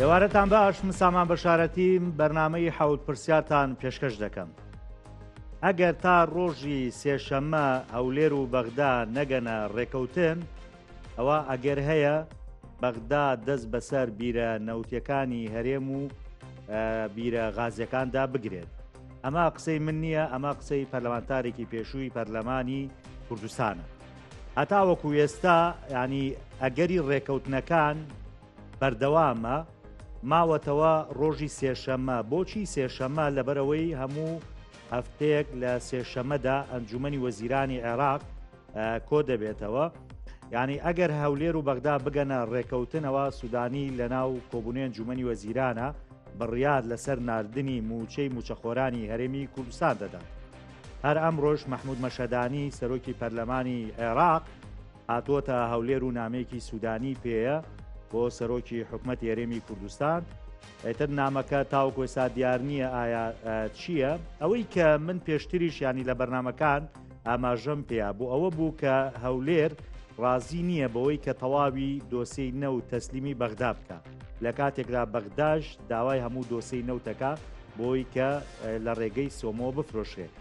ئێوارەتان باش من سامان بەشارەتیم بەرنامەی حەوت پرسیارتان پێشکەش دەکەم. ئەگەر تا ڕۆژی سێشەممە هەولێر و بەغدا نەگەنە ڕێکەوتن، ئەوە ئەگەر هەیە بەغدا دەست بەسەر بیرە نەوتیەکانی هەرێم و بیرە غازیەکاندا بگرێت. ئەمە قسەی من نییە، ئەمە قسەی پەرلەمانتارێکی پێشووی پەرلەمانی کوردستانە. هەتا وەکو ئێستا ینی ئەگەری ڕێکەوتنەکان بەردەوامە ماوەتەوە ڕۆژی سێشەممە. بۆچی سێشەممە؟ لەبەرەوەی هەموو هەفتەیەک لە سێشەمەدا ئەنجومەنی وەزیرانی عێراق کۆ دەبێتەوە. یعنی ئەگەر هەولێر و بەغدا بگەنە ڕێکەوتنەوە، سوودانی لەناو کۆبوونی ئەنجومەنی وەزیرانە بڕیار لەسەر ناردنی موچەی موچەخۆرانی هەرێمی کوردستان دەدات. هەر ئەمڕۆژ مەحموود مەشەدانی سەرۆکی پەرلەمانی عێراق هاتووەتە هەولێر و نامەیەکی سوودانی پێیە بۆ سەرۆکی حکوومەتی هەرێمی کوردستان. ئێتر نامەکە تاوەکو ئێستا دیار نییە ئایا چییە. ئەوەی کە من پێشتریش ینی لە بەرنمەکان ئاماژەم پێیا بوو ئەوە بوو کە هەولێر ڕازی نییە بەوەی کە تەواوی دۆسەی نەوت تەسلیمی بەغدا بکە. لە کاتێکدا بەغداش داوای هەموو دۆسەی نەوتەکە بۆی کە لە ڕێگەی سۆمەوە بفرۆشێت.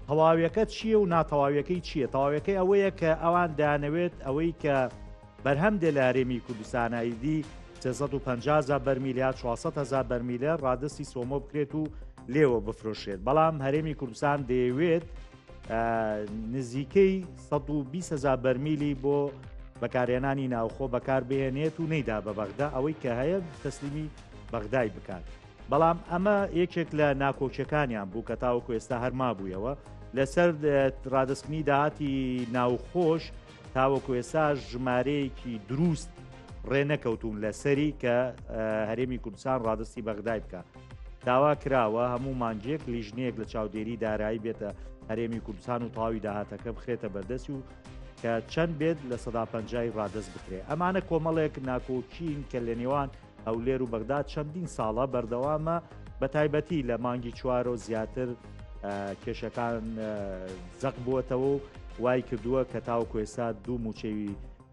تەواویەکە چییە و ناتەواویەکەی چییە؟ تەواویەکەی ئەوەیە کە ئەوان دەیانەوێت ئەوەی کە بەرهەم دێ لە هەرێمی کوردستانایدی 350,000 بەرمیل یا 400,000 بەرمیلە ڕادستی سۆمۆ بکرێت و لێوە بفرۆشێت. بەڵام هەرێمی کوردستان دەیەوێت نزیکەی 120,000 بەرمیلی بۆ بەکارهێنانی ناوخۆ بەکار بهێنێت و نەیدا بە بەغدا ئەوەی کە هەیە تەسلیمی بەغدای بکات. بەڵام ئەمە یەکێک لە ناکۆچەکانیان بوو کە تاوەکو ئێستا هەرما بوویەوە لەسەر ڕادستنی داهاتی ناوخۆش. تاوەکو ئێستا ژمارەیەکی دروست ڕێنەکەوتون لەسەری کە هەرێمی کوردستان ڕادستی بەغدای بکە. داوا کراوە هەموو مانجێک لیژنەیەک لە چاودێری دارایی بێتە هەرێمی کوردستان و تەواوی داهاتەکە بخرێتە بەردەستی و کە چەند بێت لە 150 ڕادست بکرێ. ئەمانە کۆمەڵێک ناکۆچین کە لە نێوان هەولێر و بەغدا چەندین ساڵە بەردەوامە، بە تایبەتی لە مانگی چوارە و زیاتر کێشەکان زەق بووەتەوە و وای کردووە کە تاوەکو ئێستا دوو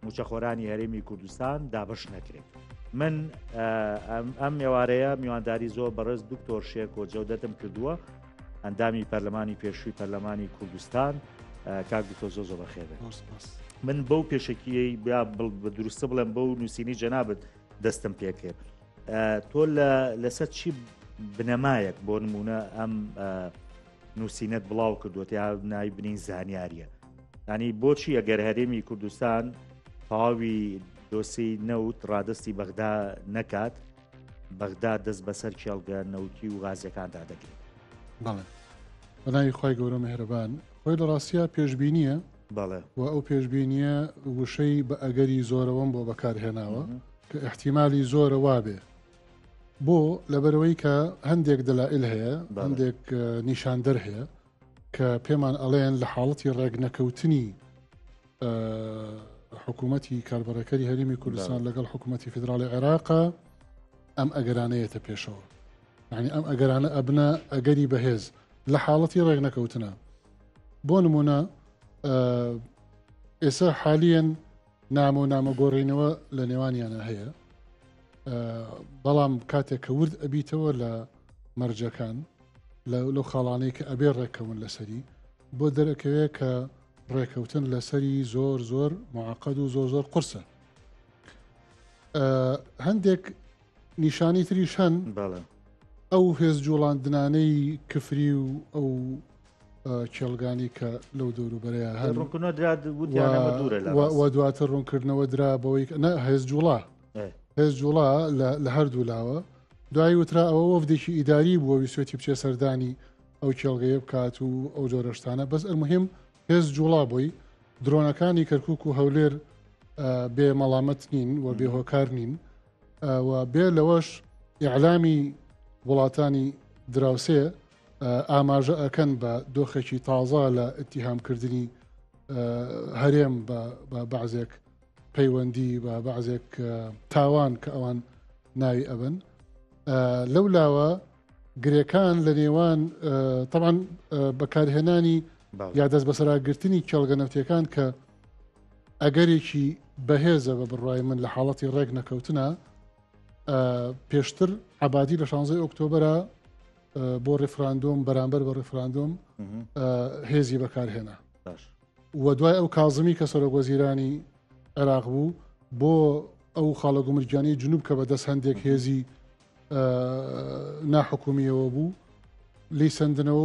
موچەخۆرانی هەرێمی کوردستان دابش نەکرێت. من ئەم ئێوارەیە میوانداری زۆر بەڕێز دکتۆر شێرکۆ جەودەتم کردووە، ئەندامی پەرلەمانی پێشووی پەرلەمانی کوردستان. کاک دکتۆر زۆر زۆر بەخێر. من بەو پێشەکیەی بە دروستە بڵێم بەو نووسینی جەنابەت دەستم پێکرد. تۆ لەسەر چی بنەمایەک بۆ نمونە ئەم نووسینەت بڵاو کردووە یا ناوی بنین زانیاریە؟ ینی بۆچی ئەگەر هەرێمی کوردستان تەواوی دۆسی نەوت ڕادستی بەغدا نەکات، بەغدا دەست بەسەر کێڵگە نەوتی و غازیەکاندا دەگرێت؟ بەڵێ بەناوی خی گەورە مێهرەبان، خۆی لە ڕاستیە پێشبینیە. بەڵێ و ئەو پێشبینیە وشەی بە ئەگەری زۆرەوەم بۆ بەکارهێناوە کە احتیمالی زۆرە وابێ بۆ لەبەرەوەی کە هەندێک دەلائل هەیە، هەندێک نیشاندەر هەیە کە پێمان ئەڵێن لە حاڵەتی ڕێگنەکەوتنی حکوومەتی کاربڕەکەری هەرێمی کوردستان لەگەڵ حکوومەتی فیدراڵی عێراقا ئەم ئەگەرانەیەتە پێشەوە. یعنی ئەم ئەگەرانە ئەبنە ئەگەری بەهێز لە حاڵەتی ڕێگنەکەوتنە. بۆ نمونە ئێستا حالیەن نامە و نامەگۆڕینەوە لە نێوانیانە هەیە، بەڵام کاتێک کە ورد ئەبیتەوە لە مەرجەکان لەو خاڵانەی کە ئەبێ ڕێکەون لەسەری، بۆ دەرەکەوێت کە ڕێکەوتن لەسەری زۆر زۆر معقەد و زۆر زۆر قورسە. هەندێک نیشانی تریش هەن ئەو هێز جوڵاندنانەی کفری و ئەو کێڵگانی کە لەو دەوروبەرەیە هەن و دواتر ڕوونکردنەوە درا بەوەی هێز جوڵا هێز جوڵا لە هەردوو لاوە دوای وترا ئەوە وەفدێکی ئیداری بووە ویسوێتی بچێ سەردانی ئەو کێڵگەیە بکات و ئەو جۆرەشتانە. بەس ئەلموهیم هێز جوڵا بووی درۆنەکانی کەرکووک و هەولێر بێ مەڵامەت نین و بێ هۆکار نین و بێ لەوەش ئیعلامی وڵاتانی دراوسێ ئاماژە ئەکەن بە دۆخێکی تازە لە ئەتیهامکردنی هەرێم بە بەعزێک پەیوەندی بە بەعزێک تاوان کە ئەوان ناوی ئەبن. لەولاوە گرێکان لە نێوان طبعاً بەکارهێنانی یا دەست بەسەراگرتنی کێڵگە نەوتیەکان کە ئەگەرێکی بەهێزە بە بڕای من لە حاڵەتی ڕێک نەکەوتنە پێشتر عبادی لە 16 ئۆکتۆبرە بۆ ڕێفراندۆم بەرامبەر بە ڕێفراندۆم هێزی بەکارهێنا و دوای ئەو کازمی کە سەرۆکوەزیرانی عێراق بوو بۆ ئەو خاڵە گومرگیانی جنوب کە بەدەست هەندێک هێزی ناحکومیەوە بوو لی سندنەوە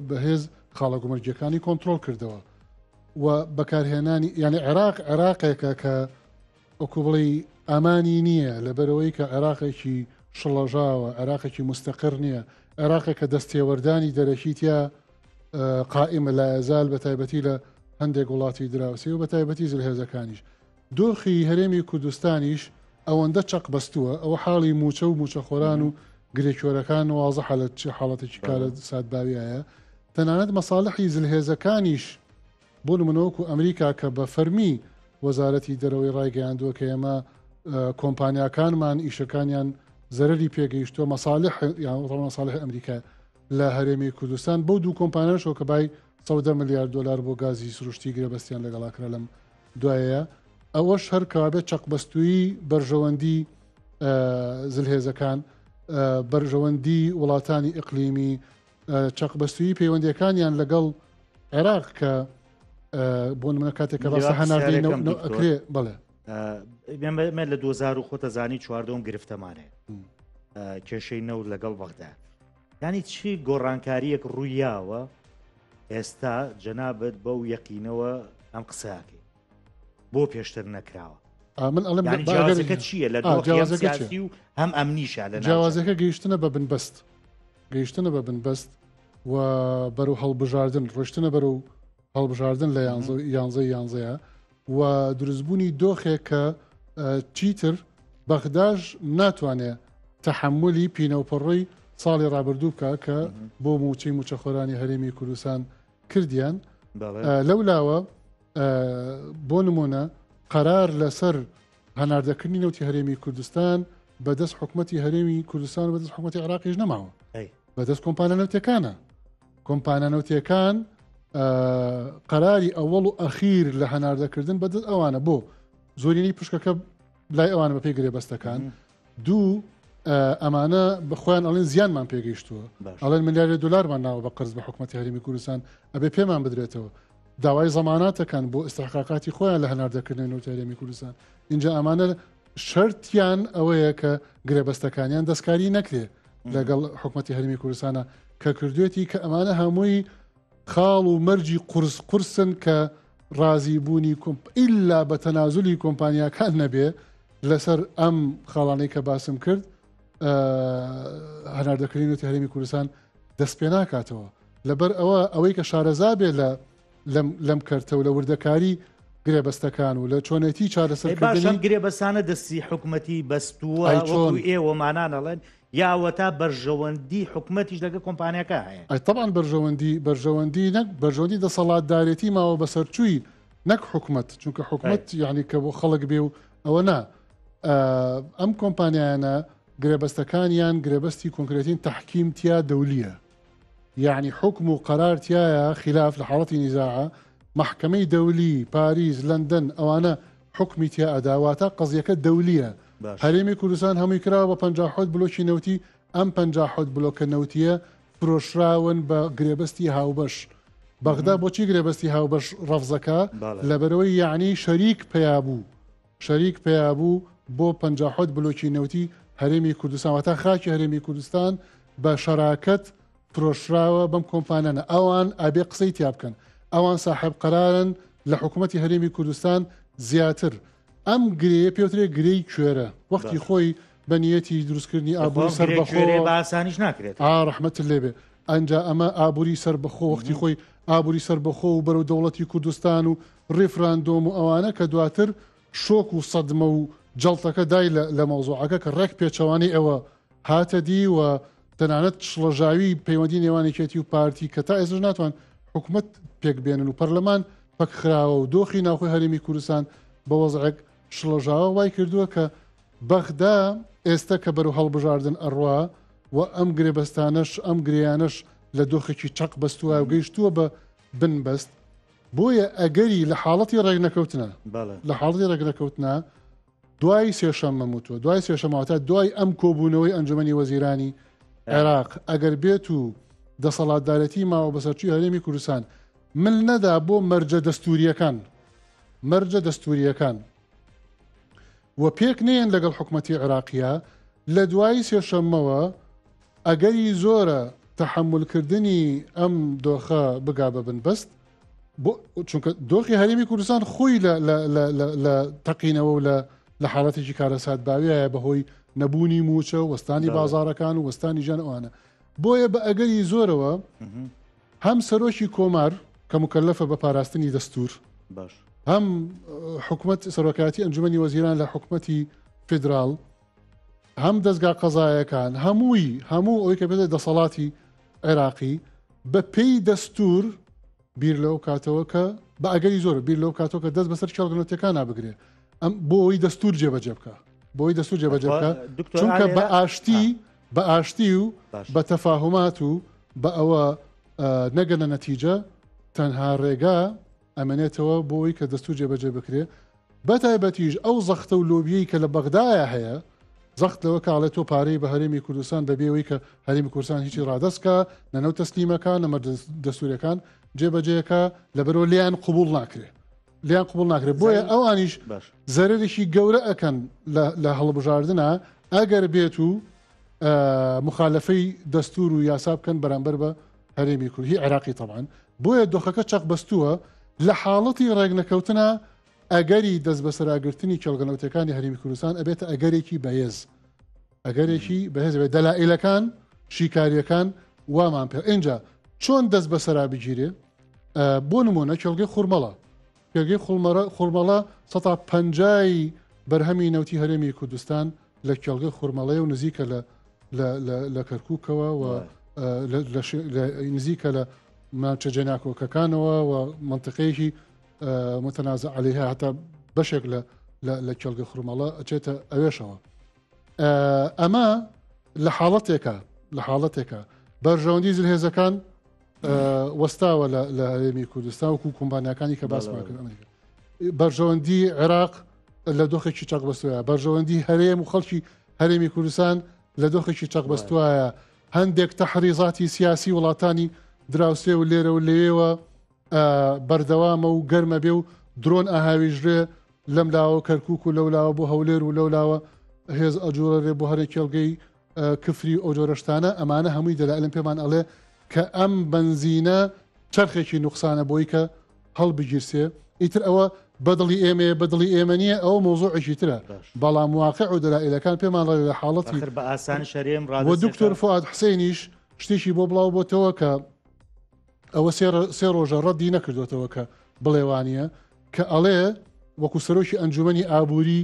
بە هێز خاڵە گومرگیەکانی کۆنتترۆل کردەوە و بەکارهێنانی یعنی عێراقێکە کە ئۆکو بڵی ئامانی نییە لەبەرەوەی کە عێراقێکی شڵەژاوە عێراقێکی مستەقر نییە عێراقێکە دەستێوەردانی دەرەکیتیا قائمە لا ئەزال بە تایبەتی لە هەندێک وڵاتی دراوسی و بە تایبەتی زلهێزەکانیش دۆخی هەرێمی کوردستانیش ئەوەندە چەق بەستووە ئەوە حاڵی موچە و موچەخۆران و گرێکۆرەکان وازە حالەت چه حاڵەتێکی کارە سادباویایە تەنانەت مەساڵحی زلهێزەکانیش بۆ نمونەوەکو ئەمریکا کە بە فەرمی وەزارەتی دەرەوەی ڕایگەیاندووە کە ئێمە کۆمپانیاکانمان ئیشەکانیان زەرری پێگەیشتووە مەساڵح ئەمریکا لە هەرێمی کوردستان بۆ دوو کۆمپانیاشەوە کە بای 100 ملیارد دلار بۆ گازی سروشتی گرێبەستیان لەگەڵاکرا لەم دوایەیە ئەوەش هەر کەوابێت چەقبەستووی بەرژەوەندی زلهێزەکان بەرژەوەندی وڵاتانی ئیقلیمی چەقبەستووی پەیوەندیەکانیان لەگەڵ عێراق کە بۆ نمونە کاتێک کە باسە هەناردەکرێ بڵێ ئێمە لە 2000 خۆتەزانی چواردەم گرفتەمانێ کێشەی نەوت لەگەڵ بەغدا ینی چی گۆڕانکاریەک ڕوویاوە ئێستا جەنابەت بەو یەقینەوە ئەم قساکەی بۆ پێشتر نەکراوە من جیازەکە چییە لە دۆخی و هەم ئەمنیشە لە جیازەکە گەیشتنە بە بنبەست گەیشتنە بە بنبەست و بەرەو هەڵبژاردن ڕۆشتنە بەرەو هەڵبژاردن لە 11 و دروستبوونی دۆخێک کە چیتر بەغداش ناتوانێت تەحملی پینەوپەڕۆی ساڵی ڕابردوو بکە کە بۆ موچەی موچەخۆرانی هەرێمی کوردستان کردیان لەولاوە بۆ نمونە قەرار لەسەر هەناردەکردنی نەوتی هەرێمی کوردستان بەدەست حکوومەتی هەرێمی کوردستان و بەدەست حکوومەتی عێراقیش نەماوە بەدەست کۆمپانیا نەوتەکانە کۆمپانیا نەوتەکان قەراری ئەوەڵ و ئەخیر لە هەناردەکردن بەدەست ئەوانە بۆ زۆرینی پشکەکە لای ئەوانە بە پێی گرێبەستەکان دوو ئەمانە بەخۆیان ئەڵێن زیانمان پێگەیشتووە ئەڵێن ملیارد دلارمان ناوە بە قرز بە حکوومەتی هەرێمی کوردستان ئەبێ پێمان بدرێتەوە داوای زەماناتەکان بۆ ئستحقاقاتی خۆیان لە هەناردەکردنی نەوتی هەرێمی کوردستان اینجا ئەمانە شەرتیان ئەوەیە کە گرێبەستەکانیان دەستکاری نەکرێ لەگەڵ حکوومەتی هەرێمی کوردستانە کە کردوێتی کە ئەمانە هەمووی خاڵ و مەرجی قورسن کە ڕازی بوونی ئیلا بە تەنازولی کۆمپانیاکان نەبێ لەسەر ئەم خاڵانەی کە باسم کرد هەناردەکردنی نەوتی هەرێمی کوردستان دەست پێ ناکاتەوە لەبەر ئەوەی کە شارەزا بێ لەم کەرتەوە لە وردەکاری گرێبەستەکان و لە چۆنێتی چارەسەرکردنی گرێبەستانە دەستی حکوومەتی بەستووە ئێوەمانانەڵێن یاوەتا بەرژەوەندی حکوومەتیش لەگە کۆمپانیەکە هەیە طبعاً بەرژەوەندی نەک بەرژەوەندی دەسەڵاتدارێتی ماوە بەسەرچووی نەک حکوومەت چونکە حکوومەت یعنی کە بۆ خەڵک بێ و ئەوە نا ئەم کۆمپانیانە گرێبەستەکانیان گرێبەستی کۆنکرێتین تەحکیم تیا دەولیە یعنی حکم و قەرار تایە خلاف لە حاڵەتی نیزاعە محکمەی دەولی پاریس لەندەن ئەوانە حکمی تیا ئەداواتە قەزیەکە دەولیە هەرێمی کوردستان هەمووی کراوە بە 57 بلۆکی نەوتی ئەم 57 بلۆکە نەوتیە فرۆشراون بە گرێبەستی هاوبەش بەغدا بۆچی گرێبەستی هاوبەش ڕەفزەکە لەبەرەوەی یعنی شەریک پێیابوو بۆ 57 بلۆکی نەوتی هەرێمی کوردستان واتە خاکی هەرێمی کوردستان بە شەراکەت فرۆشراوە بەم کۆمپانیانە ئەوان ئابێ قسەی تیا بکەن ئەوان ساحب قەرارن لە حکوومەتی هەرێمی کوردستان زیاتر ئەم گرەیە پێوترێ گرەی کوێرە وەختی خۆی بە نیەتی دروستکردنی ئابووری سەربەخۆ باسانیش ناکرێت ڕەحمەت لێبێ ئەنجا ئەمە ئابووری سەربەخۆ وەختی خۆی ئابووری سەربەخۆ و بەرەو دەوڵەتی کوردستان و ڕێفراندۆم و ئەوانە کە دواتر شۆک و سەدمە و جەڵتەکە دای لە مەوزوعەکە کە ڕێک پێچەوانی ئەوە هاتە دی و تەنانەت شڵەژاوی پەیوەندی نێوانێکێتی و پارتی کە تا ئێستا ناتوان حکوومەت پێک بێنن و پەرلەمان پەکخراوە و دۆخی ناوخۆی هەرێمی کوردستان بە وەزعێک شڵەژاوە وای کردووە کە بەغدا ئێستا کە بەرەو هەڵبژاردن ئەڕوا و ئەم گرێبەستانەش ئەم گریانەش لە دۆخێکی چەق بەستووە و گەیشتووە بە بنبەست بۆیە ئەگەری لە حاڵەتی ڕێگنەکەوتنە لە حاڵەتی ڕێگنەکەوتنە دوای سێشەممە وتووە دوای سێشەماواتە دوای ئەم کۆبوونەوەی ئەنجومەنی وەزیرانی عێراق ئەگەر بێت و دەسەڵاتدارەتی ماوە بەسەرچووی هەرێمی کوردستان من نەدا بۆ مەرجە دەستوریەکان و پێک نێن لەگەڵ حکوومەتی عێراقیە لە دوای سێشەممەوە ئەگەری زۆرە تەحملکردنی ئەم دۆخە بگا بە بنبەست چونکە دۆخی هەرێمی کوردستان خۆی لە تەقینەوە و لە حاڵەتێکی کارەسات باویایە بەهۆی نەبوونی موچە و وەستانی بازارەکان و وەستانی ژان ئەوانە بۆیە بە ئەگەری زۆرەوە هەم سەرۆکی کۆمار کە مکەلەفە بە پاراستنی دەستور هەم حکوومەت سەرۆکایەتی ئەنجومەنی وەزیران لە حکوومەتی فیدراڵ هەم دەستگا قەزایەکان هەموو ئەوەی کە بێتە دەسەڵاتی عێراقی بە پێی دەستور بیر لەو کاتەوە کە بە ئەگەری زۆر بیر لەو کاتەوە کە دەست بەسەر چاڵگەنەوتەکان نابگرێ ئەم بۆ ئەوی دەستور جێبەجێ بکە چونکە بە ئاشتی و بە تەفاهمات و بە ئەوە نەگەنە نەتیجە تەنها ڕێگا ئەمەنێتەوە بۆ ئەوی کە دەستور جێبەجێ بکرێ بەتایبەتیش ئەو زەختە و لۆبیەی کە لە بەغدایە هەیە زەخت لەوە کاڵێت تۆ پارەی بە هەرێمی کوردستان دەبێەوەی کە هەرێمی کوردستان هیچی ڕادەستکە نەنەو تەسلیمەکان نەمە دەستوریەکان جێبەجێەکە لەبەرەوە لیان قبول ناکرێت بۆیە ئەوانیش زەرێکی گەورە ئەکەن لە هەڵبژاردنە ئەگەر بێت و مخالفەی دەستور و یاسا بکەن بەرامبەر بە هەرێمی کوردی عێراقی تەبعاً بۆیە دۆخەکە چەق بەستووە لە حاڵەتی ڕێگنەکەوتنە ئەگەری دەست بە سەراگرتنی کێڵگەنەوتەکانی هەرێمی کوردستان ئەبێتە ئەگەرێکی بەهێز بێت دەلائیلەکان شیکاریەکان وامان پێ اینجا چۆن دەست بە سەرا بگیرێ بۆ نمونە کێڵگەی خوڕمەڵە 150 بەرهەمی نەوتی هەرێمی کوردستان لە کێڵگەی خوڕمەڵەیە و نزیکە لە کەرکووکەوە و نزیکە لە ماچەجێناکۆکەکانەوە و منطقەیەکی متەنازع عەلەیها هەتا بەشێک لە کێڵگەی خوڕمەڵە ئەچێتە ئەوێشەوە ئەمە لە حاڵەتێکە بەرژەوەندی زلهێزەکان وەستاوە لە هەرێمی کوردستان وەکو کۆمپانیەکانی کە باسمان کرد ئەمریکا بەرژەوەندی عێراق لە دۆخێکی چەق بەستوایە بەرژەوەندی هەرێم و خەڵکی هەرێمی کوردستان لە دۆخێکی چەق بەستوایە هەندێک تەحریزاتی سیاسی وڵاتانی دراوسێ و لێرە و لەوێوە بەردەوامە و گەرمە بێ و درۆن ئاهاویژرێ لەم لاوە کەرکووک و لەولاوە بۆ هەولێر و لەولاوە هێز ئەجوورەرێ بۆ هەرێک کێڵگەی کفری ئەو جۆرەشتانە ئەمانە هەمووی دەلائلم پێمان ئەڵێ کە ئەم بنزینە چرخێکی نوقسانە بۆی کە هەڵبگیرسێ ئیتر ئەوە بەدڵی ئێمە نییە ئەوە مۆزوعێکی ترە بەڵام واقع و دەلائلەکان پێمان لە حاڵەتی بە ئاسان شەرێم بۆ دکتۆر فواد حسێنیش شتێکی بۆ بڵاو بۆتەوە کە ئەوە سێ ڕۆژە ڕەدی نەکردوێتەوە کە بڵێوانیە کە ئەڵێ وەکو سەرۆکی ئەنجومەنی ئابووری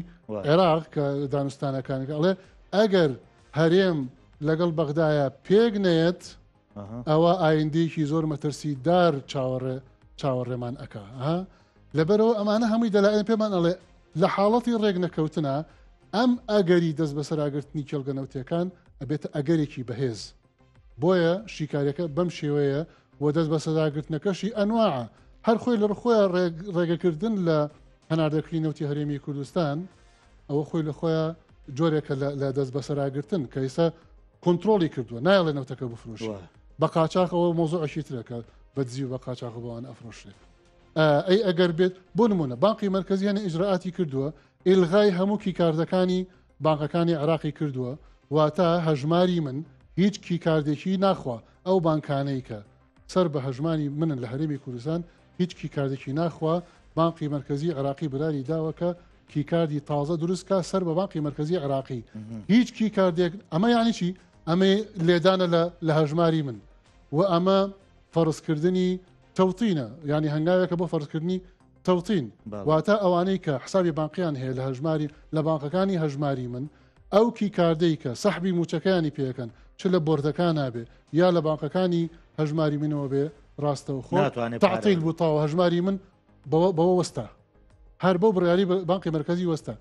عێراق کە دانوستانەکانەکە ئەڵێ ئەگەر هەرێم لەگەڵ بەغدایە پێک نێت ئەوە ئایندێکی زۆر مەترسیدار چاوەڕێمان ئەکا لەبەرەوە ئەمانە هەمووی دەلائل پێمان ئەڵێ لە حاڵەتی ڕێک نەکەوتنە ئەم ئەگەری دەست بە سەراگرتنی کێڵگەنەوتیەکان ئەبێتە ئەگەرێکی بەهێز بۆیە شیکاریەکە بەم شێوەیە و دەست بە سەراگرتنەکەشی ئەنواعە هەر خۆی لە ڕخۆیان ڕێگەکردن لە هەناردەکردنی نەوتی هەرێمی کوردستان ئەوە خۆی لە خۆیان جۆرێکە لە دەست بە سەراگرتن کە ئێستا کۆنتترۆلی کردووە نایڵێ نەوتەکە بفرۆشی بە قاچاقەوە مۆزوعشی ترەکە بەدزی و بە قاچاق بەوان ئەفرۆشێت ئەی ئەگەر بێت بۆ نمونە بانقی مرکزیانە ئیجرراعاتی کردووە ئیلغای هەموو کیکاردەکانی بانقەکانی عراقی کردووە واتە هەژماری من هیچ کیکاردێکی ناخوا ئەو بانکانەی کە سەر بە هەژمانی منن لە هەرێمی کوردستان هیچ کیکاردێکی ناخوا بانقی مرکزی عراقی براری داوەکە کیکاردی تازە دروستکە سەر بە بانقی مرکزی عراقی هیچ کیکاردێک ئەمە یانی چی ئەمە لێدانە لە هەژماری من و ئەمە فەرزکردنی تەوتینە ینی هەنگاوێکە بۆ فەرزکردنی تەوتین واتە ئەوانەی کە حسابی بانقیان هەیە لە هەژماری لە بانقەکانی هەژماری من ئەو کیکاردەی کە سەحبی موچەکانی پێەکەن چ لە بۆردەکان نابێ یا لە بانقەکانی هەژماری منەوە بێ ڕاستەوە خۆ تعتیل بوو تاوە هەژماری من بەوە وەستا هەر بۆ بڕیاری بانقی مرکزی وەستا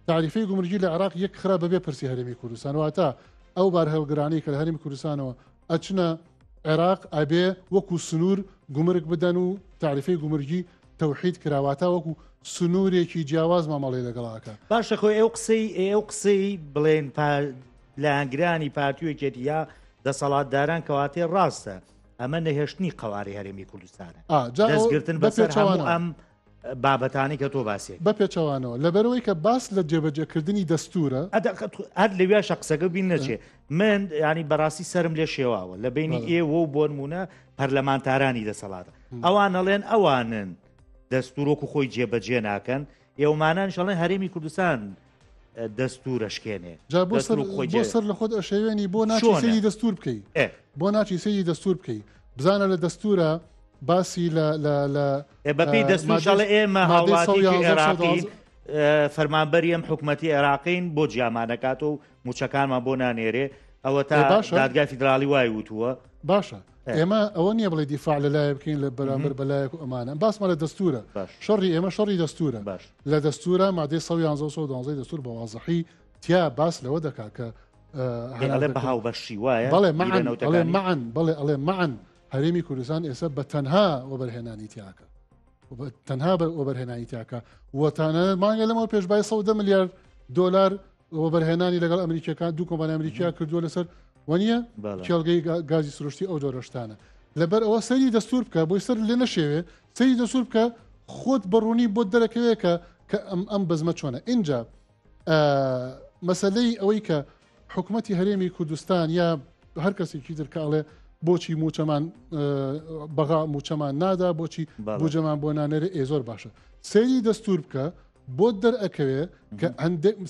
تعریفەی گومرگی لە عراق یەک خراپ بەبێ پرسی هەرێمی کوردستان واتە ئەو بار هەڵگرانی کە لە هەرێمی کوردستانەوە ئەچنە عێراق ئەبێ وەکو سنوور گومرگ بدەن و تعریفەی گومرگی تەوحید کراواتە وەکو سنوورێکی جیاواز مامەڵێ لەگەڵاکە. باشە خۆی ئەو قسەی بڵێن لایەنگرانی پارتیۆکێتی یا دەسەڵاتداران کەواتێ ڕاستە ئەمە نەهێشتنی قەواری هەرێمی کوردستانە دەستگرتن بەسەر هەموو ئەم بابەتانی کە تۆ باسێت بە پێچەوانەوە لەبەرەوەی کە باس لە جێبەجێکردنی دەستورە هەر لەوێ شەقسەکە بین نەچێ من ینی بەڕاستی سرم لێ شێواوە لە بینی ئێوە و بۆ نمونە پەرلەمانتارانی دەسەڵاتە ئەوان ئەڵێن ئەوانن دەستورۆکو خۆی جێبەجێ ناکەن ئێوەمانان شەڵێن هەرێمی کوردستان دەستورەشکێنێ بۆ سەر لە خۆت ئەشێوێنی بۆ ناچی سەیری دەستور بکەیت بۆ ناچی سەیری دەستور بکەیت بزانە لە دەستورە باسی بەپی دەستور ئێمە هاوڵاتی عێراقی فەرمانبەری ئەم حکومەتی عێراقین بۆ جیامانەکات و موچەکانمان بۆ نانێرێ ئەوە تا دادگای فیدرالی وای وتووە باشە ئێمە ئەوە نییە بڵێ دیفاع لەلایە بکەین لە بەرامبەر بەلایەک و ئەمانە باسمە لە دەستورە شەڕی ئێمە شەڕی دەستورە لە دەستورە مادەی 111 دەستور بە وازەحی تیا باس لەوە دەکا کە بەهاو بەشی وایە بەڵێ معن هەرێمی کوردستان ئێستا بە تەنها وەبەرهێنانی تیاکە تەنها بە وەبەرهێنانی تیاکە وەتانە مانگە لەمەوە پێشبای 100 ملیارد دلار وەبەرهێنانی لەگەڵ ئەمریکیەکان دوو کۆمپانیای ئەمریکا کردووە لەسەر وەنیە کێڵگەی گازی سروشتی ئەو جۆرەشتانە لەبەر ئەوە سەری دەستور بکە بۆی سەر لێ نەشێوێ سەری دەستور بکە خۆت بەڕوونی بۆ دەرەکەوێکە کە ئەم بەزمە چۆنە اینجا مەسەلەی ئەوەی کە حکوومەتی هەرێمی کوردستان یا هەر کەسێکی ترکاڵێ بۆچی موچەمان بەغا موچەمان نادا بۆچی بوجەمان بۆ نانەرە زۆر باشە سەری دەستور بکە بۆ دەرئەکەوێ کە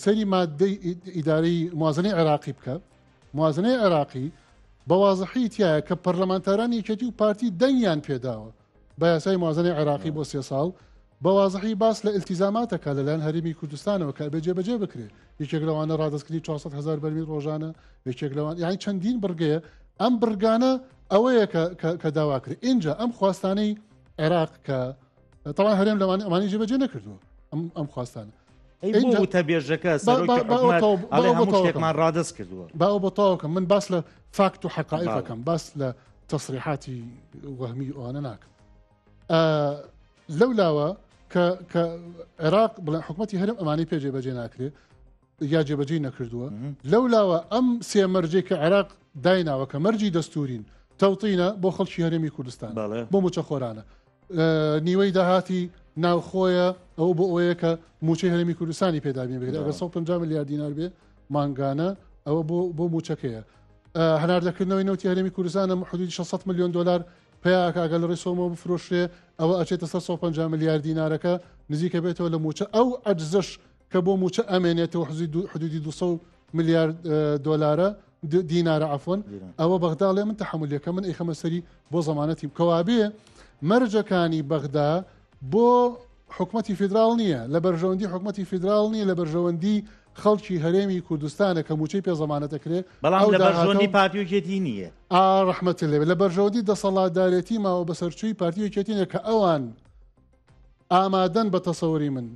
سەری مادەی ئیدارەی موازنەی عێراقی بکە موازنەی عێراقی بە وازەحی تایە کە پەرلەمانتارانی یەکێتی و پارتی دەنگیان پێداوە بە یاسای موازنەی عێراقی بۆ 3 ساڵ بە وازەحی باس لە ئیلتیزاماتەکە لەلایەن هەرێمی کوردستانەوە کە بەجێبەجێ بکرێت یەکێک لەوانە ڕادستکردنی 400,000 بەرمیل ڕۆژانە یەکێک لەوان یعنی چەندین بڕگەیە ئەم بڕگانە ئەوەیە کە داوا کرد اینجا ئەم خواستانەی عێراق کە تەوا هەرێم لەوانە ئەمانی جێبەجێ نەکردووە ئەم خواستانە تەبێژەکە شتێکمان ڕادست کردووە باوە بۆ تاوکەم من باس لە فاکت و حقائقەکەم باس لە تەسریحاتی وەهمی ئەوانە ناکەم لەولاوە کە عێراق بڵێن حکومەتی هەرێم ئەمانەی پێ جێبەجێ ناکرێت یا جێبەجێ نەکردووە لەولاوە ئەم سێ مەرجێک کە عێراق دایناوە کە مەرجی دەستورین تەوتینە بۆ خەڵکی هەرێمی کوردستان بۆ موچە خۆرانە نیوەی داهاتی ناوخۆیە ئەو بۆ ئەوەیە کە موچەی هەرێمی کوردستانی پێدابین بێت ئەگەر 150 ملیارد دینار بێ مانگانە ئەوە بۆ موچەکەیە هەناردەکردنەوەی نەوتی هەرێمی کوردستانە حدودی 600 میلیۆن دلار پیاکە ئەگەر لە ڕێی سۆمەوە بفرۆشرێ ئەوە ئەچێتە 150 ملیارد دینارەکە نزیکە بێتەوە لە موچە ئەو ئەجزش کە بۆ موچە ئەمێنێتەوە حدودی 200 میلیارد دلارە دینارە عفۆن ئەوە بەغدا من تەحملەکە من ئەیخەمە سەری بۆ زەمانەتی کەوابێ مەرجەکانی بەغدا بۆ حکومەتی فیدرال نییە لە بەرژەوەندی حکومەتی فیدرال نییە لە بەرژەوەندی خەڵکی هەرێمی کوردستانە کە موچەی پێ زەمانەتەکرێت بەڵام لە بەرژەوەندی پارتیۆکێتی نییە ڕەحمەت لێ لە بەرژەوەندی دەسەڵاتدارێتی ماوە بەسەرچووی پارتیۆکێتینە کە ئەوان ئامادەن بە تەسەوری من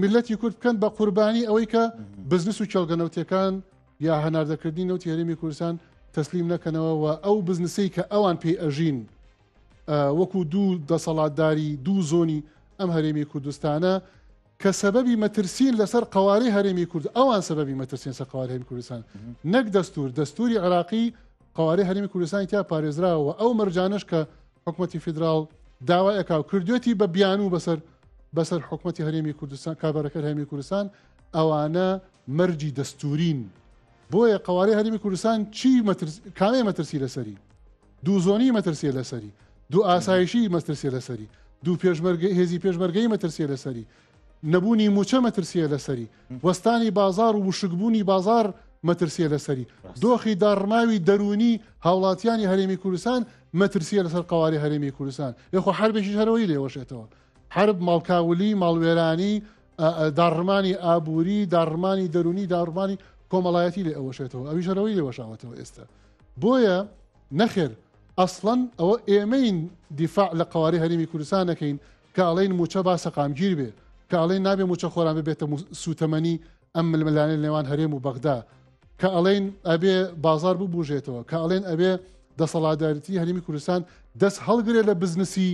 میلەتی کورد بکەن بە قوربانی ئەوەی کە بزنس و کێڵگەنەوتەکان یا هەناردەکردنی نەوتی هەرێمی کوردستان تەسلیم نەکەنەوە و ئەو بزنسەی کە ئەوان پێی ئەژین وەکو دوو دەسەڵاتداری دوو زۆنی ئەم هەرێمی کوردستانە کە سەبەبی مەترسین لەسەر قواری هەرێمی کورد ئەوان سەبەبی مەترسین سەر قواری هەرێمی کوردستان نەک دەستوری عێراقی قواری هەرێمی کوردستانی تا پارێزراوە ئەو مەرجانش کە حکومەتی فیدرال داوایەکا و کردوێتی بە بیان و بەسەر حکومەتی هەرێمی کوردستان کابرەکە هەرێمی کوردستان ئەوانە مەرجی دەستورین بۆیە قواری هەرێمی کوردستان کامێ مەترسی لەسەری دوو زۆنی مەترسیە لەسەری دوو ئاسایشی مەترسیە لەسەری دوو هێزی پێشمەرگەی مەترسیە لەسەری نەبوونی موچە مەترسیە لەسەری وەستانی بازار و وشکبوونی بازار مەترسیە لەسەری دۆخی داڕماوی دەرونی هاوڵاتیانی هەرێمی کوردستان مەترسیە لەسەر قواری هەرێمی کوردستان یخۆ حربێکی هەرەوەی لێوەشێتەوە حرب ماڵکاولی ماڵوێرانی داڕمانی ئابووری داڕمانی دەرونی داڕمانی کۆمەڵایەتی لێ ئەوەشێتەوە ئەوی ژەرەوەی لێوەشاوەتەوە ئێستا بۆیە نەخێر ئەسڵەن ئەوە ئێمەین دیفاع لە قواری هەرێمی کوردستان نەکەین کە ئەڵێن موچە با سەقامگیر بێ کە ئەڵێن نابێ موچە خۆران ببێتە سوتەمەنی ئەم ململانەی نێوان هەرێم و بەغدا کە ئەڵێن ئەبێ بازار ببوژێتەوە کە ئەڵێن ئەبێ دەسەڵاتدارەتی هەرێمی کوردستان دەست هەڵگرێت لە بزنسی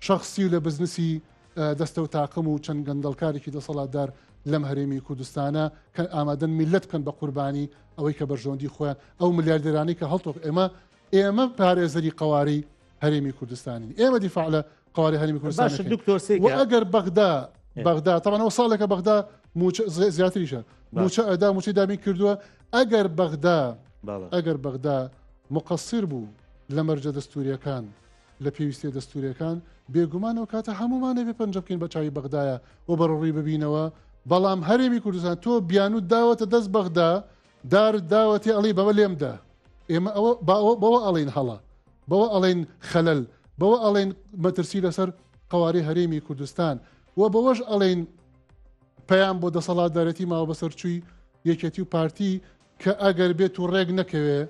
شخصی و لە بزنسی دەستە و تاقم و چەند گەندەڵکارێکی دەسەڵاتدار لەم هەرێمی کوردستانە کە ئامادەن میلەت بکەن بە قوربانی ئەوەی کە بەرژەوەندی خۆیان ئەو ملیاردەرانی کە هەڵتۆ ئێمە پارێزەری قواری هەرێمی کوردستانی ئێمە دیفاع لە قواری هەرێمی کوردستان ئەگەر بەغدا تەمەنەوە ساڵێکە بەغدا زیاتریشە موچە ئەدا موچەی دابین کردووە ئەگەر بەغدا مقصر بوو لە مەرجە دەستوریەکان لە پێویستی دەستوریەکان بێگومانەوە کاتە هەمومانە بێ پەنجە بکەین بە چاوی بەغدایە و بەڕڕووی ببینەوە بەڵام هەرێمی کوردستان تۆ بیانوت داوەتە دەست بەغدا دار داوەتی ئەڵی بەوە لێمدا ئێمە بەوە ئەڵین هەڵە بەوە ئەڵین خەلەل بەوە ئەڵین مەترسی لەسەر قواری هەرێمی کوردستان و بەوەش ئەڵین پەیام بۆ دەسەڵاتدارەتی ماوە بەسەرچووی یەکێتی و پارتی کە ئەگەر بێت و ڕێک نەکەوێ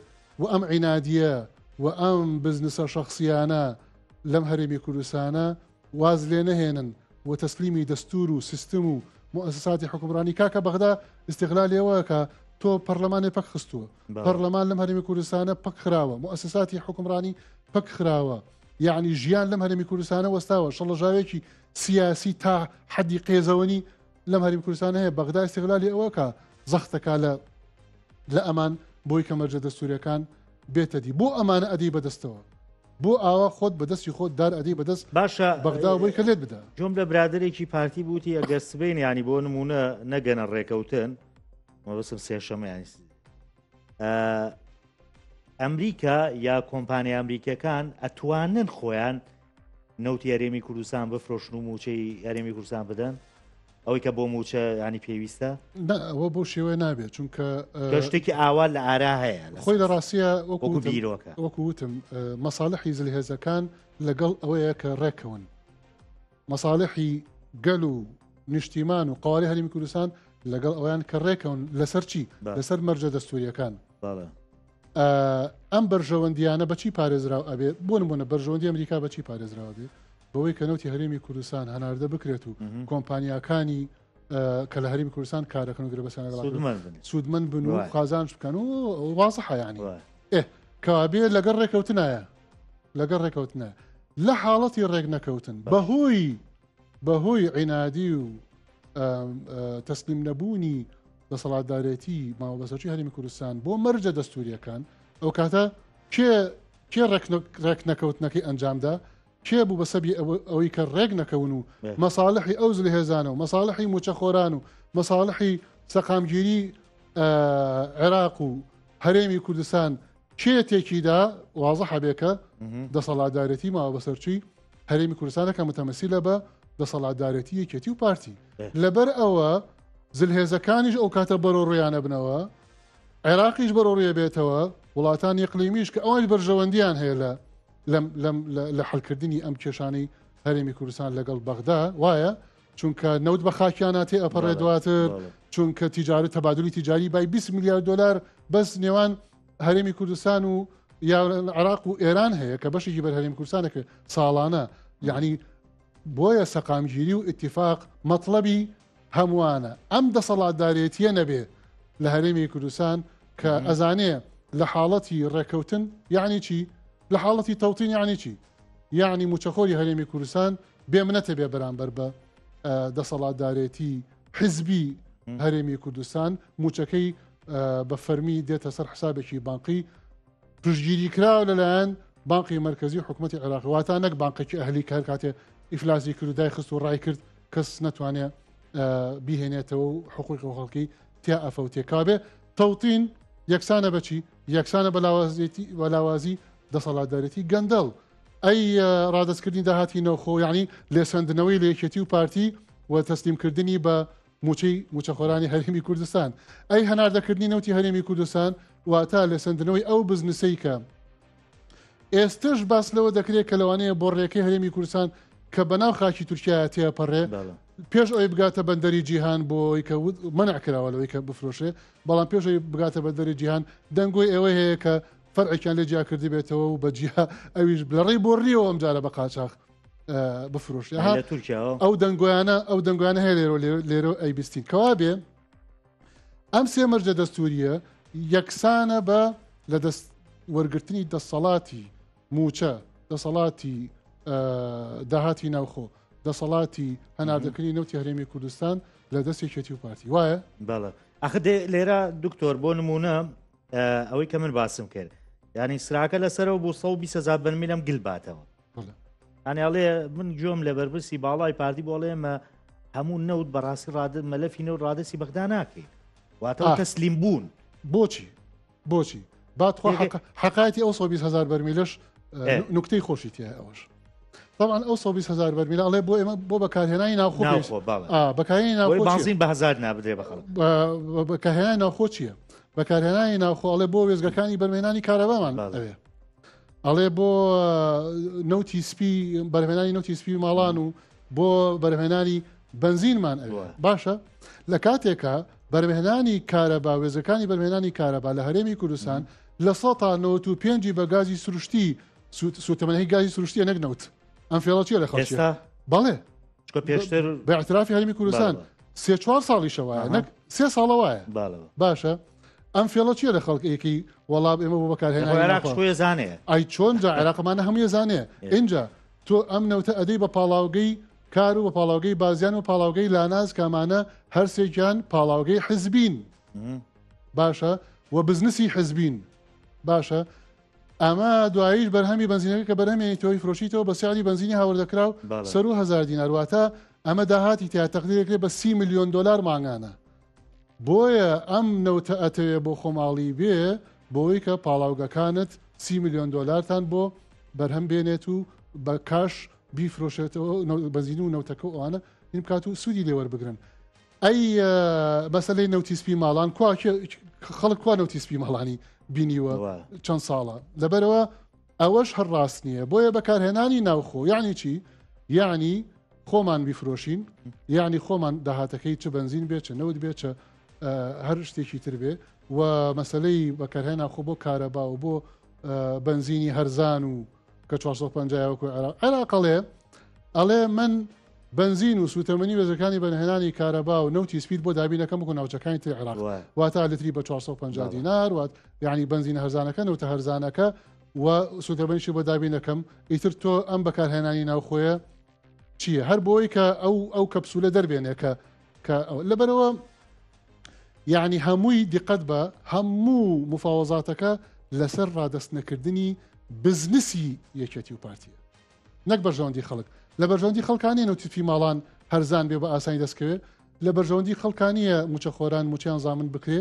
و ئەم عینادیە و ئەم بزنسە شخصیانە لەم هەرێمی کوردستانە واز لێ نەهێنن و تەسلیمی دەستور و سیستم و مؤسساتی حکومڕانی کاکە بەغدا استیغلالیەوە کە تۆ پەرلەمانی پەک خستووە پەرلەمان لەم هەرێمی کوردستانە پەک خراوە مؤسساتی حکومڕانی پەک خراوە یعنی ژیان لەم هەرێمی کوردستانە وەستاوە شەڵەژاوێکی سیاسی تا حەدی قێزەوەنی لەم هەرێمی کوردستانە هەیە بەغدا استیغلالی ئەوە کە زەختەکە لە ئەمان بۆی کە مەرجە دەستوریەکان بێتە دی بۆ ئەمانە ئەدی بەدەستەوە بۆ ئاوا خۆت بەدەستی خۆت دار ئەدی بەدەست باشە بەغدا بۆی کە لێت بدە جۆم لە برادێکی پارتی بوتی ئەگەر سبەین ینی بۆ نمونە نەگەنە ڕێکەوتن بەسم سێشەمە ینی ئەمریکا یا کۆمپانیا ئەمریکەکان ئەتوانن خۆیان نەوتی هەرێمی کوردستان بفرۆشن و موچەی هەرێمی کوردستان بدەن ئەوەی کە بۆ موچە ینی پێویستە ئەوە بۆ شێوەیە نابێت چونکە شتێکی ئاوا لە ئارا هەیە خۆی لە ڕاستیە وەکو بیرۆکە وەکو وتم مەساڵحی زلهێزەکان لەگەڵ ئەوەیە کە ڕێکەون مەساڵحی گەل و نیشتیمان و قواری هەرێمی کوردستان لەگەڵ ئەویان کە ڕێکەون لەسەر چی لەسەر مەرجە دەستوریەکان ئەم بەرژەوەندیانە بەچی پارێزراو ئەبێ بۆ نمونە بەرژەوەندی ئەمریکا بەچی پارێزراوە بێ بەوەی کە نەوتی هەرێمی کوردستان هەناردە بکرێت و کۆمپانیاکانی کە لە هەرێمی کوردستان کارەکەن و گربەسانە سوودمەند بن و خازانش بکەن و وازەحە یعنی کەوابێ لەگەڵ ڕێکەوتنایە لە حاڵەتی ڕێک نەکەوتن بەهۆی عینادی و تەسلیم نەبوونی دەسەڵاتدارێتی ماوەبەسەرچووی هەرێمی کوردستان بۆ مەرجە دەستوریەکان ئەو کاتە کێ ڕێک نەکەوتنەکەی ئەنجامدا کێ بوو بەسەبی ئەوەی کە ڕێک نەکەون و مەساڵحی ئەو زلهێزانە و مەساڵحی موچەخۆران و مەساڵحی سەقامگیری عێراق و هەرێمی کوردستان کێ تێکیدا وازەحە بێکە دەسەڵاتدارەتی ماوە بەسەرچووی هەرێمی کوردستانەکە متەمەسیلە بە دەسەڵاتدارەتی یەکێتی و پارتی لەبەر ئەوە زلهێزەکانیش ئەو کاتە بەرەو ڕویانە بنەوە عێراقیش بەرەو ڕێ بێتەوە وڵاتانی ئیقلیمیش کە ئەوان بەرژەوەندیان هەیە لە حەلکردنی ئەم کێشانەی هەرێمی کوردستان لەگەڵ بەغدا وایە چونکە نەوت بە خاکیاناتی ئەپەڕێ دواتر چونکە تیجارەت تەبادلی تیجاری بای 20 میلیارد دلار بەس نێوان هەرێمی کوردستان و یا عێراق و ئێران هەیە کە بەشێکی بەر هەرێمی کوردستانەکە ساڵانە یعنی بۆیە سەقامگیری و ئیتیفاق مەطلبی هەمووانە ئەم دەسەڵاتدارێتیە نەبێ لە هەرێمی کوردستان کە ئەزانێ لە حاڵەتی ڕێکەوتن یعنی چی لە حاڵەتی تەوتین یعنی چی یعنی موچەخۆری هەرێمی کوردستان بێمنەتە بێ بەرامبەر بە دەسەڵاتدارێتی حزبی هەرێمی کوردستان موچەکەی بە فەرمی دێتە سەر حسابێکی بانقی پشتگیری کراوە لەلایەن بانقی مرکزی حکوومەتی عێراق واتە نەک بانقێکی ئەهلی کار کاتێ ئیفلاسی کرد و دای خست و ڕای کرد کەس نەتوانێت بیهێنێتەوە و حقوقی خەڵکی تیا ئەفەوتێ کابێ تەوتین یەکسانە بەچی یەکسانە بەلاوازی دەسەڵاتدارەتی گەندەڵ ئەی ڕادستکردنی داهاتی نەوخۆ یعنی لێسەندنەوەی لە یەکێتی و پارتی و تەسلیمکردنی بە موچەخۆرانی هەرێمی کوردستان ئەی هەناردەکردنی نەوتی هەرێمی کوردستان واتە لێسەندنەوەی ئەو بزنسەی کە ئێستش باس لەوە دەکرێت کە لەوانەیە بۆ ڕێەکەی هەرێمی کوردستان کە بەناو خاکی تورکیا تێپەڕێ پێش ئەوی بگاتە بەندەری جیهان بۆی کە منعکراوەلەوەی کە بفرۆشێ بەڵام پێشەوەی بگاتە بەندەری جیهان دەنگۆی ئێوە هەیە کە فەرعێکیان لێ جیاکردی بێتەوە و بە جیها ئەویش لە ڕێی بۆ ڕیەوە ئەم جارە بە قاچاق بفرۆشێ ئەو دەنگویانە هەیە لێرە ئەی بیستین کەوا بێ ئەم سێ مەرجە دەستوریە یەکسانە بە لە دەست وەرگرتنی دەسەڵاتی موچە دەسەڵاتی داهاتی ناوخۆ دەسەڵاتی هەناردەکردنی نەوتی هەرێمی کوردستان لە دەستی یەکێتی و پارتی وایە؟ بەڵێ ئەخ لێرە دکتۆر بۆ نمونە ئەوەی کە من باسم کرد ینی سراکە لەسەرەوە بۆ 120,000 بەرمیلم گلباتەوە ئەنیاڵێ من گوێم لە بەربرسی باڵای پارتی بۆڵێمە هەموو نەوت بەڕاستی مەلەفی نەوت ڕادەسی بەغدا ناکەیت واتەوە تەسلیم بوون بۆچی باتخوا حقایەتی ئەو 120,000 بەرمیلەش نوکتەی خۆشی تایە ئەوەش طبعا ئەو 120,000 بەرمیلە ئەڵێ بۆ ئێمە بۆ بەکارهێنانی ناوخۆ بەکارهێنانی ناوخۆ بازین بە هەزار نابدرێ بەخەڵک بەکارهێنانی ناوخۆ چییە؟ بەکارهێنانی ناوخۆ ئەڵێ بۆ وێزگەکانی بەرهێنانی کارەبامان ئەوێ ئەڵێ بۆ نەوتی سپی بەرهێنانی نەوتی سپی ماڵان و بۆ بەرهێنانی بنزینمان ئەوێ باشە لە کاتێکە بەرهێنانی کارەبا وێزەکانی بەرهێنانی کارەبا لە هەرێمی کوردستان لە 95 بە گازی سروشتی سوتەمەنەی گازی سروشتیە نەگنەوت ئەم فێڵەچیە لە خەڵکی بەڵێ پێشتر بە اعترافی هەرێمی کوردستان 3-4 ساڵیشەوەیە نەک 3 ساڵە وایە باشە ئەم فێڵە چیە لە خەڵکێکی وەڵام ئێمە بۆ بەکارهێنانی زانێ ئای چۆن جا عێراقمانە هەمووی زانێ اینجا تۆ ئەم نەوتە ئەدەی بە پاڵاوگەی کار و بە پاڵاوگەی بازیان و پاڵاوگەی لاناز کامانە هەرسێکیان پاڵاوگەی حزبین باشە و بزنسی حزبین باشە ئەمە دواییش بەرهەمی بنزینەکە کە بەرهەمی تۆی فرۆشیتەوە بە سیاری بنزینی هاوردەکرا و 100,000 دینار واتە ئەمە داهاتی تا تەقدیرێکرێ بە 30 ملیۆن دلار ماگانە بۆیە ئەم نەوتە ئەتەوێ بۆ خۆماڵی بێ بۆی کە پاڵاوگەکانت 30 ملیۆن دلارتان بۆ بەرهەم بێنێت و بە کاش بیفرۆشێتەوە بەزین و نەوتەکە ئەوانە این بکات و سوودی لێوەربگرن ئەی مەسەلەی نەوتی سپی ماڵان خەڵک کوا نەوتی سپی ماڵانی بینیوە چەند ساڵە لەبەرەوە ئەوەش هەر ڕاست نییە بۆیە بەکارهێنانی ناوخۆ یعنی چی یعنی خۆمان بیفرۆشین یعنی خۆمان داهاتەکەی چ بنزین بێت چ نەوت بێت چە هەر شتێکی تر بێ و مەسلەی بەکارهێنا خۆ بۆ کارەبا و بۆ بنزینی هەرزان و کە 450 وەکو عێراقەڵێ ئەڵێ من بنزین و سوتەمەنی وێزەکانی بەرهێنانی کارەبا و نەوتی سپید بۆ دابینەکەم بکو ناوچەکانی تر عێراق واتە لتری بە 450 دینار وات یعنی بنزینە هەرزانەکە نەوتە هەرزانەکە و سوتەمەنیشی بۆ دابینەکەم ئیتر تۆ ئەم بەکارهێنانی ناوخۆیە چییە هەر بۆی کە ئەو کەپسولە دەربێنێ کە لەبەرەوە یعنی هەمووی دیقەت بە هەموو مفاوەزاتەکە لەسەر ڕادەستنەکردنی بزنسی یەکێتی و پارتیە نەک بەرژەوەندی خەڵک لە بەرژەوەندی خەڵکانی نەوتیفی ماڵان هەرزان بێ بە ئاسانی دەستکەوێت لە بەرژەوەندی خەڵکانیە موچەخۆران موچیان زامن بکرێ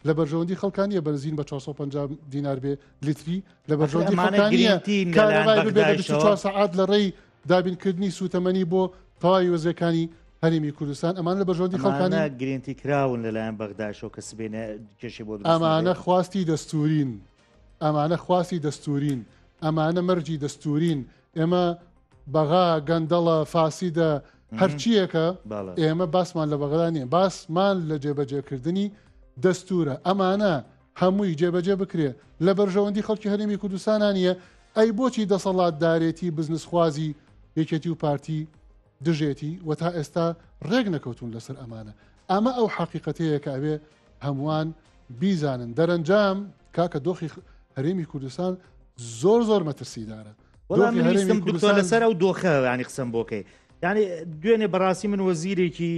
لە بەرژەوەندی خەڵکانیە بەنزین بە 450 دینار بێ لیتری لە بەرژەوەندی خەڵکانیە کارەبای بێ 24 ساعات لە ڕێی دابینکردنی سوتەمەنی بۆ تەواوی وەزەکانی هەرێمی کوردستان ئەمان لە بەرژەوەندی خەڵکانی گرنتی کراون لەلایەن بەغداشەوە کە سبێنە کێشی بۆ ئەمانە خواستی دەستورین ئەمانە خواستی دەستورین ئەمانە مەرجی دەستورین ئێمە بەغا گەندەڵە فاسیدە هەرچیەکە ئێمە باسمان لە بەغدا نیە باسمان لە جێبەجێکردنی دەستورە ئەمانە هەمووی جێبەجێ بکرێ لە بەرژەوەندی خەڵکی هەرێمی کوردستانانیە ئەی بۆچی دەسەڵات دارێتی بزنسخوازی یەکێتی و پارتی دژێتی و تا ئێستا ڕێک نەکەوتون لەسەر ئەمانە ئەمە ئەو حەقیقەتەیە کە ئەوێ هەمووان بیزانن دەرەنجام کاکە دۆخی هەرێمی کوردستان زۆر مەترسیدارە دکتۆر لەسەر ئەو دۆخە ینی قسم بۆکەی ینی دوێنێ بەڕاستی من وەزیرێکی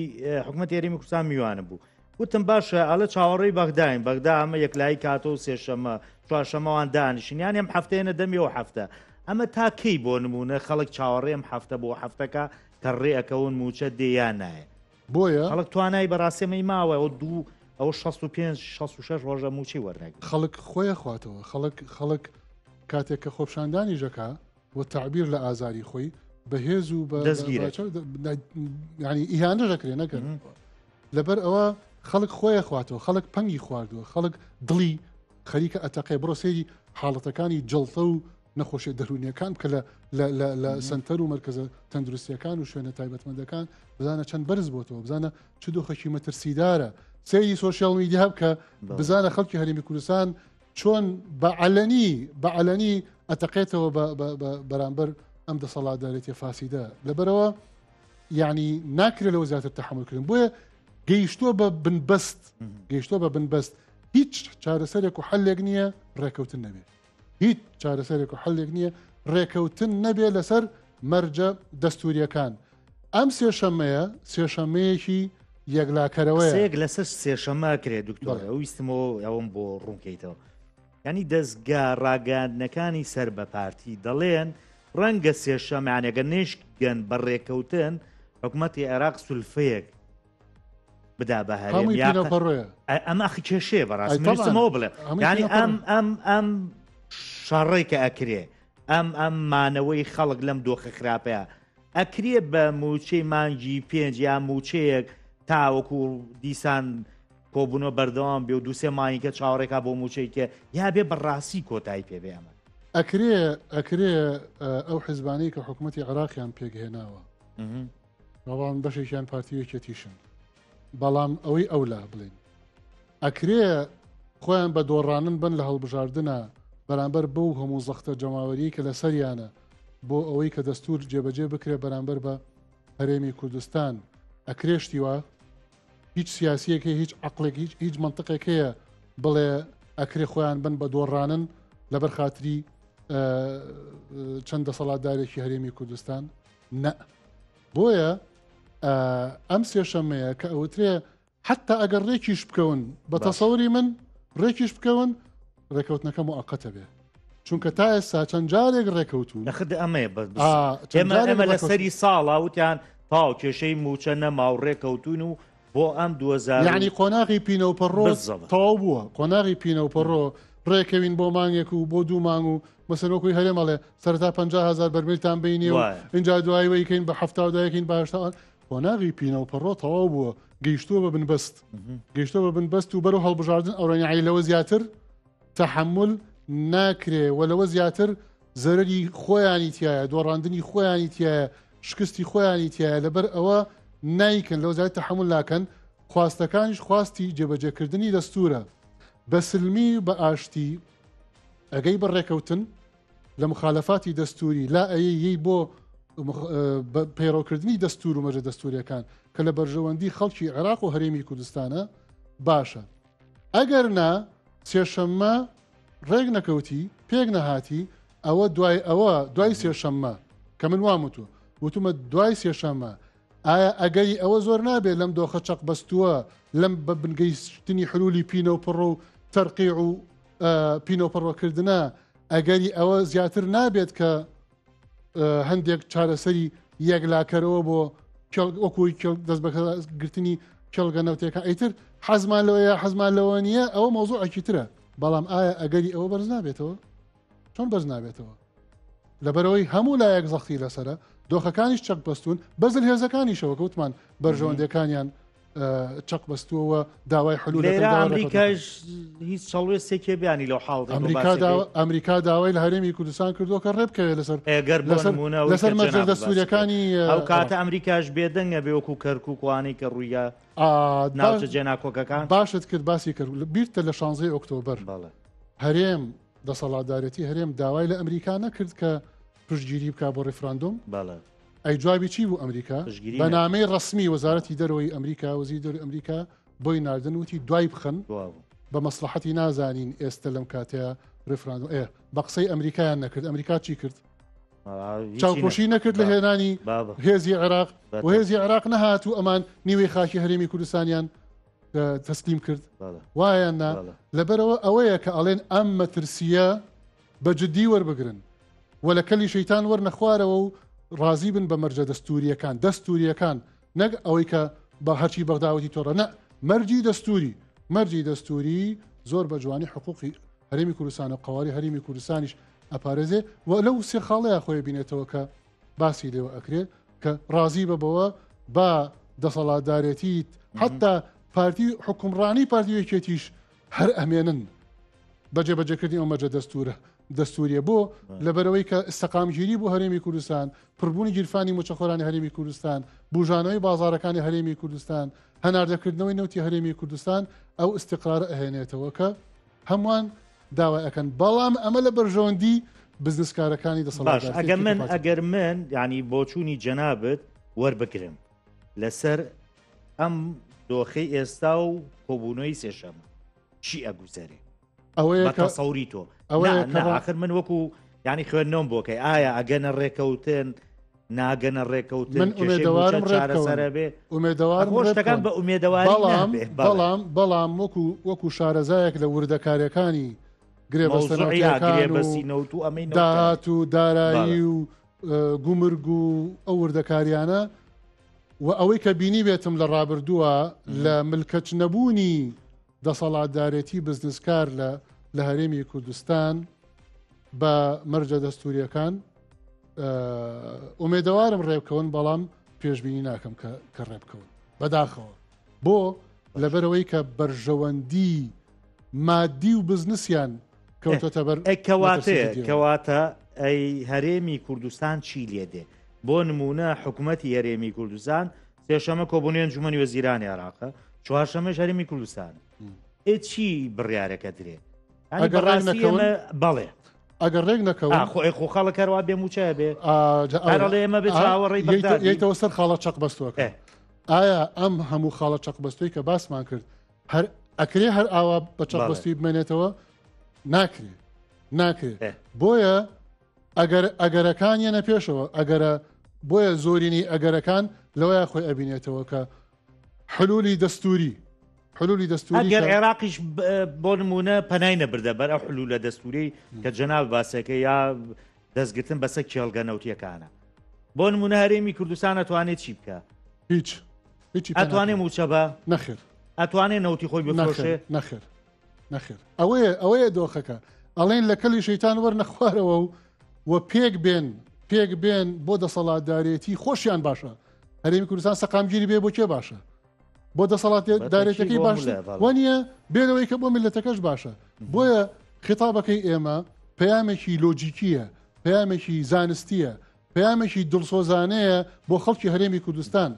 حکوومەت هەرێمی کوردستان میوانە بوو وتم باشە ئەڵە چاوەڕێی بەغداین بەغدا ئەمە یەکلایی کاتەوە سێشەمە چوارشەمەوان دانیشتیان ئەم هەفتەیەنە دەمیەوە هەفتە ئەمە تاکەی بۆ نمونە خەڵک چاوەڕێم هەفتە بۆ هەفتەکە کە ڕێەکەون موچە دێیان نایە بۆیە خەڵک توانای بەڕاستێمەی ماوە ئەو دوو ئەو 65 ڕۆژە موچی وەرنێک خەڵک خۆیە خواتەوە خەڵک کاتێک کە خۆپشاندانی ژەکە و تعبیر لە ئازاری خۆی بەهێز و ینی ئیهانە دەکرێ نەکەن لەبەر ئەوە خەڵک خۆیە خواتەوە خەڵک پەنگی خواردووە خەڵک دڵی خەریکە ئەتەقێ بڕۆ سێری حاڵەتەکانی جڵتە و نەخۆشیە دەرونیەکان کە لە سنتەر و مەرکزە تەندروستیەکان و شوێنە تایبەتمەندەکان بزانە چەند بەرز بۆتەوە بزانە چ دۆخەکی مەترسیدارە سەیری سۆشیال میدیا بکە بزانە خەڵکی هەرێمی کوردستان چۆن بەعەلەنی ئەتەقێتەوە بەرامبەر ئەم دەسەڵاتدارێتی فاسیدە لەبەرەوە یعنی ناکرێت لەوە زیاتر تەحملکردن بۆیە گەیشتۆ بە بنبەست هیچ چارەسەرێک و حەلێک نییە ڕێکەوتن نەبێت هیچ چارەسەرێک و حەلێک نییە ڕێکەوتن نەبێت لەسەر مەرجە دەستوریەکان ئەم سێشەمەیەکی یەکلاکەرەوەی سێک لەسەر سێشەمە کرێ دکتۆر ویستمەوە ئەوم بۆ ڕوونکەیتەوە ینی دەستگا ڕاگەاندنەکانی سەر بە پارتی دەڵێن ڕەنگە سێشەمانێگە نێشگەن بە ڕێکەوتن حکوومەتی عێراق سولفەیەک بدا بە هەرێمیڕۆیە ئەم ئەخی کێشێ بەڕاستمەوە بڵێ ینی ئەم شەڕێ کە ئەکرێ ئەم مانەوەی خەڵک لەم دۆخە خراپەیە ئەکرێ بە موچەی مانگی پێنج یا موچەیەک تاوەکو دیسان کۆبوونەوە بەردەوام بێ و دووسێ مانیکە چاوەڕێکا بۆ موچەیکە یا بێ بەڕاستی کۆتایی پێبێ ئەمە ئەکرێ ئەو حیزبانەی کە حکوومەتی عێراقیان پێگهێناوە بەڵام بەشێکیان پارتیەکێتیشن بەڵام ئەوەی ئەولا بڵێن ئەکرێ خۆیان بە دۆڕانن بن لە هەڵبژاردنە بەرامبەر بەو هەموو زەختە جەماوەری کە لە سەریانە بۆ ئەوەی کە دەستور جێبەجێ بکرێ بەرامبەر بە هەرێمی کوردستان ئەکرێشتیوە هیچ سیاسیەکە هیچ عقلێک هیچ منطقێک هەیە بڵێ ئەکرێ خۆیان بن بە دۆڕانن لەبەر خاتری چەند دەسەڵاتدارێکی هەرێمی کوردستان نە بۆیە ئەم سێشەمەیە کە ئەوترێ حتا ئەگەر ڕێکیش بکەون بە تەسەوری من ڕێکیش بکەون ڕێکەوتنەکە موعەقەتە بێ چونکە تا ئێستا چەند جارێک ڕێکەوتون نەخد ئەمەیە ئێمە لە سەری ساڵا وتیان پاو کێشەی موچە نەما و ڕێکەوتون و بۆ ئەم 2000 یعنی قۆناغی پینەوپەڕۆ تەواو بووە قۆناغی پینەوپەڕۆ ڕێکەوین بۆ مانگێک و بۆ 2 مانگ و مەسەرۆکوی هەرێمەڵێ سەرتا 50,000 بەرمیلتان بینی و اینجا دواییەکەین بە هەفتادایەکەین باشتاوان قۆناغی پینەوپەڕۆ تەواو بووە گەیشتووە بە بنبەست گەیشتۆ بە بنبەست و بەرەو هەڵبژاردن ئەوڕێنیایی لەوە زیاتر تەحمل ناکرێ و لەوە زیاتر زەرەری خۆیانی تایە دۆڕاندنی خۆیانی تایە شکستی خۆیانی تایە لەبەر ئەوە نایکەن لەو زیاتر تەحمل ناکەن خواستەکانیش خواستی جێبەجێکردنی دەستورە بە سلمی بە ئاشتی ئەگەی بەڕێکەوتن لە مخالەفاتی دەستوری لا ئەیەی بۆ پەیڕۆکردنی دەستور و مەژە دەستوریەکان کە لە بەرژەوەندی خەڵکی عێراق و هەرێمی کوردستانە باشە ئەگەر نا سێشەممە ڕێک نەکەوتی پێک نەهاتی ئەوە دوای سێشەممە کە من وتومە دوای سێشەممە ئایا ئەگەری ئەوە زۆر نابێت لەم دۆخە چەق بەستووە لەم بە بنگەیشتنی حلولی پینەوپڕۆ و تەرقیع و پینەوپڕۆکردنە ئەگەری ئەوە زیاتر نابێت کە هەندێک چارەسەری یەکلاکەرەوە بۆ وەکوی دەست بەگرتنی کێڵگە نەوتەکە ئەیتر حەزمان لەوەیە حەزمان لەوە نییە ئەوە مۆزوعێکی ترە بەڵام ئایا ئەگەری ئەوە بەرز نابێتەوە چۆن بەرز نابێتەوە لەبەرەوەی هەموو لایەک زەختی لەسرە دۆخەکانیش چەک بەستون بەزل هێزەکانیشەوە کەوتمان بەرژەوەندەکانیان چەق بەستووەوە داوای حلول ئەمریکاش هیچ چاڵوێستێکێ بیانی لەو حاڵ ئەمریکا داوای لە هەرێمی کوردستان کردووە کە ڕێبکەوێت لەسەر مەجلس دەستوریەکانی ئەو کاتە ئەمریکاش بێدەنگە بێ وەکو کەرکووکوانەی کە ڕوویە ناوچە جێناکۆکەکان باشت کرد باسی کرد بیرتە لە 16 ئۆکتۆبەر هەرێم دەسەڵاتدارەتی هەرێم داوای لە ئەمریکا نەکرد کە پشتگیری بکە بۆ ڕێفراندۆم ئەی جوابی چی بوو ئەمریکا بە نامەی ڕسمی وەزارەتی دەرەوەی ئەمریکا وەزیری دەروی ئەمریکا بۆی ناردن وتی دوای بخەن بە مەسلحەتی نازانین ئێستا لەم کاتەیە ڕێفراندۆم بە قسەی ئەمریکایان نەکرد ئەمریکا چی کرد چاوپۆشی نەکرد لە هێنانی هێزی عێراق و هێزی عێراق نەهات و ئەمان نیوەی خاکی هەرێمی کوردستانیان تەسلیم کرد وایان نا لەبەرەوە ئەوەیە کە ئەڵێن ئەم مەترسیە بە جددی وەربگرن و لە کەلی شەیتان وەرنەخوارەوە و ڕازی بن بە مەرجە دەستوریەکان نەک ئەوەی کە بە هەرچی بەغداوەتی تۆڕە نە مەرجی دەستوری زۆر بە جوانی حقوقی هەرێمی کوردستان و قەواری هەرێمی کوردستانیش ئەپارێزێ و لەو سێ خاڵەیە خۆی بینێتەوە کە باسی لێوە ئەکرێت کە ڕازی بەبەوە با دەسەڵاتدارێتی حتا پارتی حکومڕانی پارتیەکێتیش هەر ئەمێنن بەجێبەجێکردنی ئەو مەرجە دەستوریە بۆ لەبەرەوەی کە ئستەقامگیری بۆ هەرێمی کوردستان پڕبوونی گیرفانی موچەخۆرانی هەرێمی کوردستان بژانەوەی بازارەکانی هەرێمی کوردستان هەناردەکردنەوەی نەوتی هەرێمی کوردستان ئەو استقرارە ئەهێنێتەوە کە هەمووان داوای ئەەکەن بەڵام ئەمە لە بەرژەوەندی بزنسکارەکانی دەسەڵات ئەگەر من ینی بۆچوونی جەنابەت وەربگرم لەسەر ئەم دۆخەی ئێستا و کۆبوونەوەی سێشەمە چی ئەگوزارێ ئەوەیە تەسەوری تۆ آخر من وەکو ینی خوێندنەوەم بۆکەی ئایا ئەگەنە ڕێکەوتن ناگەنە ڕێکەوتن من ئومێدەوارم چارەسەرە بێ ئومێدەوارم بە ئومێدەواری بەڵام وەکو شارەزایەک لە وردەکارەکانی گرێبەسەنەوتیەکان و داهات و دارایی و گومرگ و ئەو وردەکاریانە و ئەوەی کە بینی بێتم لە ڕابردووە لە ملکەچ نەبوونی دەسەڵاتدارێتی بزنسکار لە هەرێمی کوردستان بە مەرجە دەستوریەکان ئومێدەوارم ڕێبکەون بەڵام پێشببینی ناکەم کە ڕێبکەون بەداخەوە بۆ لەبەرەوەی کە بەرژەوەندی مادی و بزنسیان کەوتۆتە بەر کەواتە ئەی هەرێمی کوردستان چی لێدێ بۆ نمونە حکوومەتی هەرێمی کوردستان سێشەمە کۆبوونی ئەنجومەنی وەزیرانی عێراقە چوارشەمەش هەرێمی کوردستان چی بڕیارەکە درێ بەڵێ ئەگەر ڕێک نەکەون خۆ خەڵک هەروە بێ موچە بێ ئەمە بێ چاوەڕێی یەیتەوە سەر خاڵە چەق بەستووەکە ئایا ئەم هەموو خاڵە چەق بەستۆی کە باسمان کرد هەر ئەکرێ هەر ئاوا بە چەق بەستوی بمێنێتەوە ناکرێت بۆیە ئەگەرەکان یەنە پێشەوە ئەگەرە بۆیە زۆرینی ئەگەرەکان لەوەیە خۆی ئەبینێتەوە کە حلولی دەستوری ئەگەر عێراقیش بۆ نمونە پەنای نەبردە بەر ئەو حلولە دەستوری کە جەناب باسەکە یا دەستگرتن بەسە کێڵگە نەوتیەکانە بۆ نمونە هەرێمی کوردستان ئەتوانێت چی بکە هیچ ئەتوانێ موچە بە نەخێر ئەتوانێت نەوتی خۆی بفرۆشێ نەخێر ئەوەیە دۆخەکە ئەڵێن لە کەلی شەیتان وەرنەخوارەوە و پێک بێن بۆ دەسەڵاتدارێتی خۆشیان باشە هەرێمی کوردستان سەقامگیری بێ بۆ کێ باشە بۆ دەسەڵاتدارێتەکەی باش وانە بێنەوەی کە بۆ میلەتەکەش باشە بۆیە خیتابەکەی ئێمە پەیامێکی لۆجیکیە پەیامێکی زانستیە پەیامێکی دڵسۆزانەیە بۆ خەڵکی هەرێمی کوردستان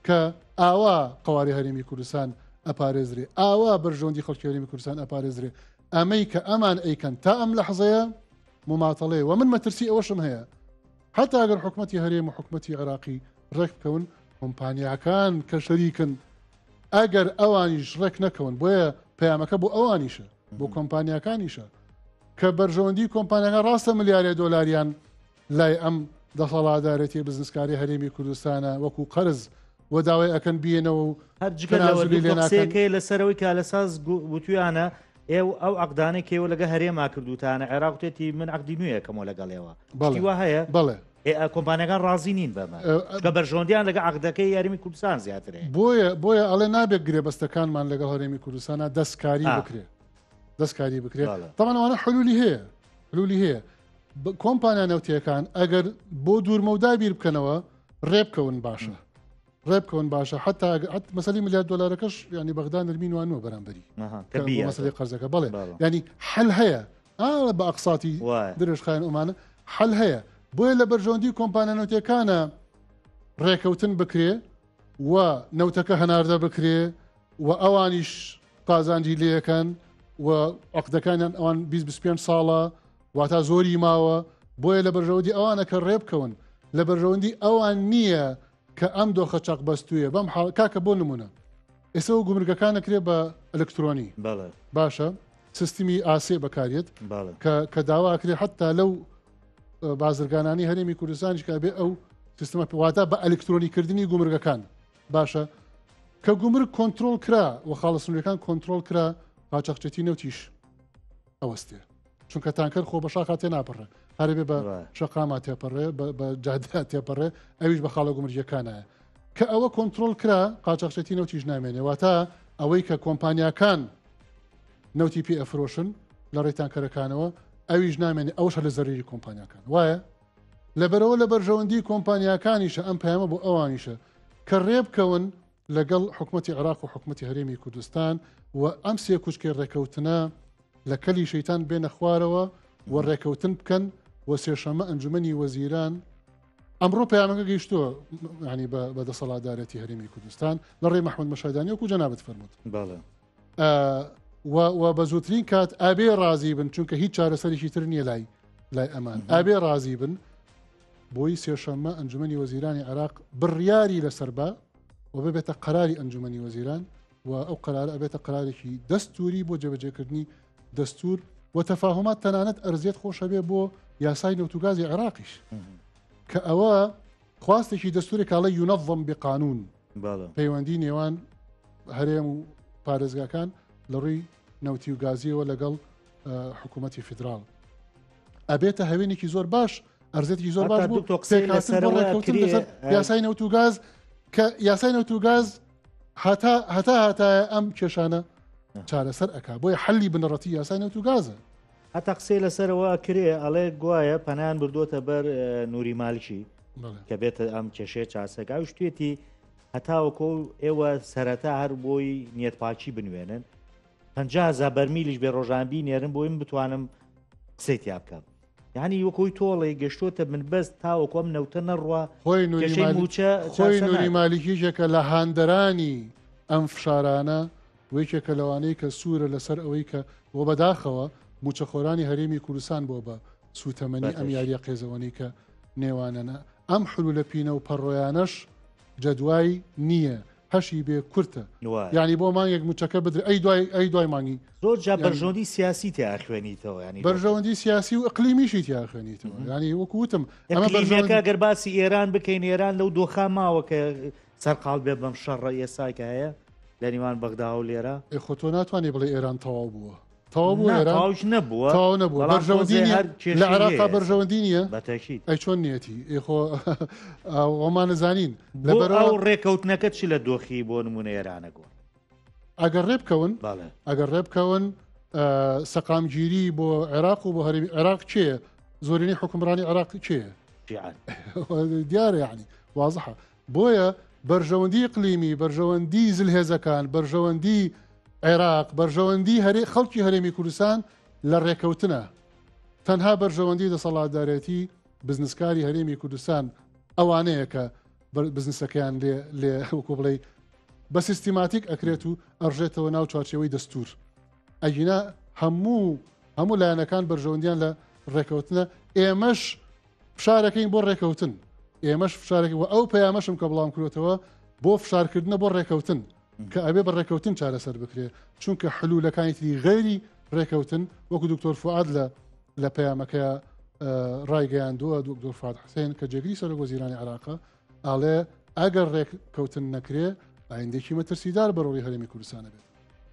کە ئاوا قواری هەرێمی کوردستان ئەپارێزرێ ئاوا بەرژەوەندی خەڵکی هەرێمی کوردستان ئەپارێزرێ ئەمەی کە ئەمان ئەیکەن تا ئەم لە حەزەیە مماتەڵەیە و من مەترسی ئەوەشم هەیە حتا ئەگەر حکوومەتی هەرێم و حکوومەتی عێراقی ڕێک بکەون کۆمپانیاکان کە شەریکن ئەگەر ئەوانیش ڕێک نەکەون بۆیە پەیامەکە بۆ ئەوانیشە بۆ کۆمپانیاکانیشە کە بەرژەوەندی کۆمپانیەکان ڕاستە ملیارێ دۆلاریان لای ئەم دەسەڵاتدارێتی بزنسکاری هەرێمی کوردستانە وەکو قەرز و داوای ئەکەن بێنەوە و هەرجگەلەوەی لەسەرەوەی کالەساز گوتویانە ئەو عقدانەی کێوە لەگە هەرێما کردوتانە عێراقوتێتی من عقدی نوێ کەمەوە لەگەڵێەوە وا هەیە بەڵێ کۆمپانیەکان ڕازی نین بەمە کە بەرژۆندیان لەگە عقدەکەی یاریمی کوردستان زیاترێ بۆیە ئەڵێ نابێت گرێبەستەکانمان لەگەڵ هەرێمی کوردستانە دەستکاری بکرێت تەمانەوانە حلولی هەیە کۆمپانیا نەوتیەکان ئەگەر بۆ دوورمەودا بیر بکەنەوە ڕێبکەون باشە حتا مەسەلی ملیار دۆلارەکەش ینی بەغدا نرمین وانوە بەرامبەری مەسەلی قەرزەکە بەڵێ ینی حل هەیە بە ئەقساتی درێژخایەن ئەمانە حل هەیە بۆیە لە بەرژەوەندی کۆمپانیا نەوتیەکانە ڕێکەوتن بکرێ و نەوتەکە هەناردە بکرێ و ئەوانیش قازانجی لەکەن و عقدەکانیان ئەوان 25 ساڵە واتە زۆری ماوە بۆیە لە بەرژەوەندی ئەوانە کە ڕێبکەون لە بەرژەوەندی ئەوان نییە کە ئەم دۆخە چاق بەستویە بەم کاکە بۆ نمونە ئێستا و گومرگەکانەکرێ بە ئەلکترۆنی باشە سیستمی ئاسێ بەکارێت کە داواکرێ حتا لەو بازرگانانی هەرێمی کوردستانیش کە بێ ئەو سیستمە پێواتە بە ئەلکترۆنیکردنی گومرگەکان باشە کە گومرگ کۆنتترۆل کرا و خاڵسنوورەکان کۆنتترۆل کرا قاچەقچێتی نەوتیش ئەوەستێ چونکە تانکەر خۆ بە شاخات تێ ناپەڕێ هەرێ بە شەقاما تێپەڕێ بە جادە تێپەڕێ ئەویش بە خاڵە گومرجەکانایە کە ئەوە کۆنتترۆل کرا قاچەقچێتی نەوتیش نامێنێ واتە ئەوەی کە کۆمپانیاکان نەوتی پێ ئەفرۆشن لە ڕێتانکەرەکانەوە ئەویش نامێنێ ئەوش لە زەریری کۆمپانیاکان وایە لەبەرەوە لە بەرژەوەندی کۆمپانیاکانیشە ئەم پەیامە بۆ ئەوانیشە کە ڕێبکەون لەگەڵ حکوومەتی عێراق و حکوومەتی هەرێمی کوردستان و ئەم سێ کوچکەی ڕێکەوتنە لە کەلی شەیتان بێنە خوارەوە و ڕێکەوتن بکەن و سێشەمە ئەنجومەنی وەزیران ئەمڕۆ پەیامەکە گەیشتووە ینی بە دەسەڵاتدارەتی هەرێمی کوردستان لە ڕێی مەحموود مەشایدانی وەکو جەنابەت فەرمووت و بە زووترین کات ئابێ ڕازی بن چونکە هیچ چارەسەرێکی تر نییە لای ئەمان ئابێ ڕازی بن بۆی سێشەمە ئەنجومەنی وەزیرانی عێراق بڕیاری لەسەر بە و ببێتە قەراری ئەنجومەنی وەزیران و ئەو قەرارە ئەبێتە قەرارێکی دەستوری بۆ جێبەجێکردنی دەستور و تەفاهمات تەنانەت ئەرزێت خۆشە بێ بۆ یاسای نەوتوگازی عێراقیش کە ئەوە خواستێکی دەستوری کاڵە یونەظم بقانون پەیوەندی نێوان هەرێم و پارێزگاکان لە ڕووی نەوتی و گازیەوە لەگەڵ حکوومەتی فیدراڵ ئەبێتە هەوێنێکی زۆر باش ئەرزێکی زۆر باش بوو یاسای نەوت و گاز کە یاسای نەوت و گاز هەتا ئەم کێشانە چارەسەر ئەکا بۆیە حەلی بنەڕەتی یاسای نەوت و گازە هەتا قسەی لەسەرەوە کرێ ئەڵێ گوایە پەنان بردوۆتە بەر نووری مالکی کە بێتە ئەم کێشەیە چاسەکە و شتێتی هەتاوەکۆ ئێوە سەرەتا هەر بۆی نیەتپاچی بنوێنن 50,000 بەرمیلیش بێ ڕۆژانبی نێرن بۆیم بتوانم قسەی تیا بکەم یعنی وەکۆی تۆڵی گەشتۆتە من بەست تاوەکۆ ئەم نەوتە نەڕوا خۆی نووری مالیکیژێکە لە هاندەرانی ئەم فشارانە وەیکێکە لەوانەیە کە سوورە لەسەر ئەوەی کە بۆ بەداخەوە موچەخۆرانی هەرێمی کوردستان بۆ بە سوتەمەنی ئەم یاریە قێزەوەنی کە نێوانەنە ئەم حلو لە پینە و پەڕۆیانەش جەدوای نییە هەشی بێ کورتە ینی بۆ مانگێک موچەکە بدر ئەی دوای مانگی زۆر جا بەرژەوەندی سیاسی تیا خوێنیتەوە ینی بەرژەوەندی سیاسی و ئەقلیمیشی تیا خوێنیتەوە ینی وەکوتم ئەمە بەرژەوەندەکە گەرباسی ئێران بکەین ئێران لەو دۆخا ماوە کە سەرقاڵ بێ بەم شەڕە ئێساکە هەیە لە نیوان بەغدا و لێرە خۆ تۆ ناتوانێت بڵێ ئێران تەواو بووە تەواو بوو ئێران نەبووە تەواو نەبووە بەرژەوەندی لە عێراقا بەرژەوەندی نییە بەتەکید ئەی چۆن نیەتی ئێخۆ ئەومان نزانین لەبەرەوە ڕێکەوتنەکە چی لە دۆخی بۆ نمونە ئێرانە گۆ ئەگەر ڕێبکەون سەقامگیری بۆ عێراق و بۆ هەرێمی عێراق چێە زۆرینەی حکومڕانی عێراق چێە دیارە یعنی وازحە بۆیە بەرژەوەندی اقلیمی بەرژەوەندی زلهێزەکان بەرژەوەندی عێراق بەرژەوەندی خەڵکی هەرێمی کوردستان لە ڕێکەوتنە تەنها بەرژەوەندی دەسەڵاتدارێتی بزنسکاری هەرێمی کوردستان ئەوانەیە کە بزنسەکەیان لێ وەکو بڵێ بە سیستیماتیک ئەکرێت و ئەڕژێتەوە ناو چارچەوەی دەستور ئەگینا هەموو لایەنەکان بەرژەوەندیان لە ڕێکەوتنە ئێمەش فشارەکەین بۆ ڕێکەوتن ئێمەش فشارێکی و ئەو پەیامەشم کە بڵام کرێتەوە بۆ فشارکردنە بۆ ڕێکەوتن کە ئەبێ بە ڕێکەوتن چارەسەر بکرێ چونکە حلولەکانی تری غێری ڕێکەوتن وەکو دکتۆر فوعاد لە پەیامەکە ڕایگەیاندووە دکتۆر فوعاد حوسێن کە جێگری سەرۆک وەزیرانی عێراقە ئاڵێ ئەگەر ڕێککەوتن نەکرێ ئایندێکی مەترسیدار بەڕۆی هەرێمی کوردستانە بێت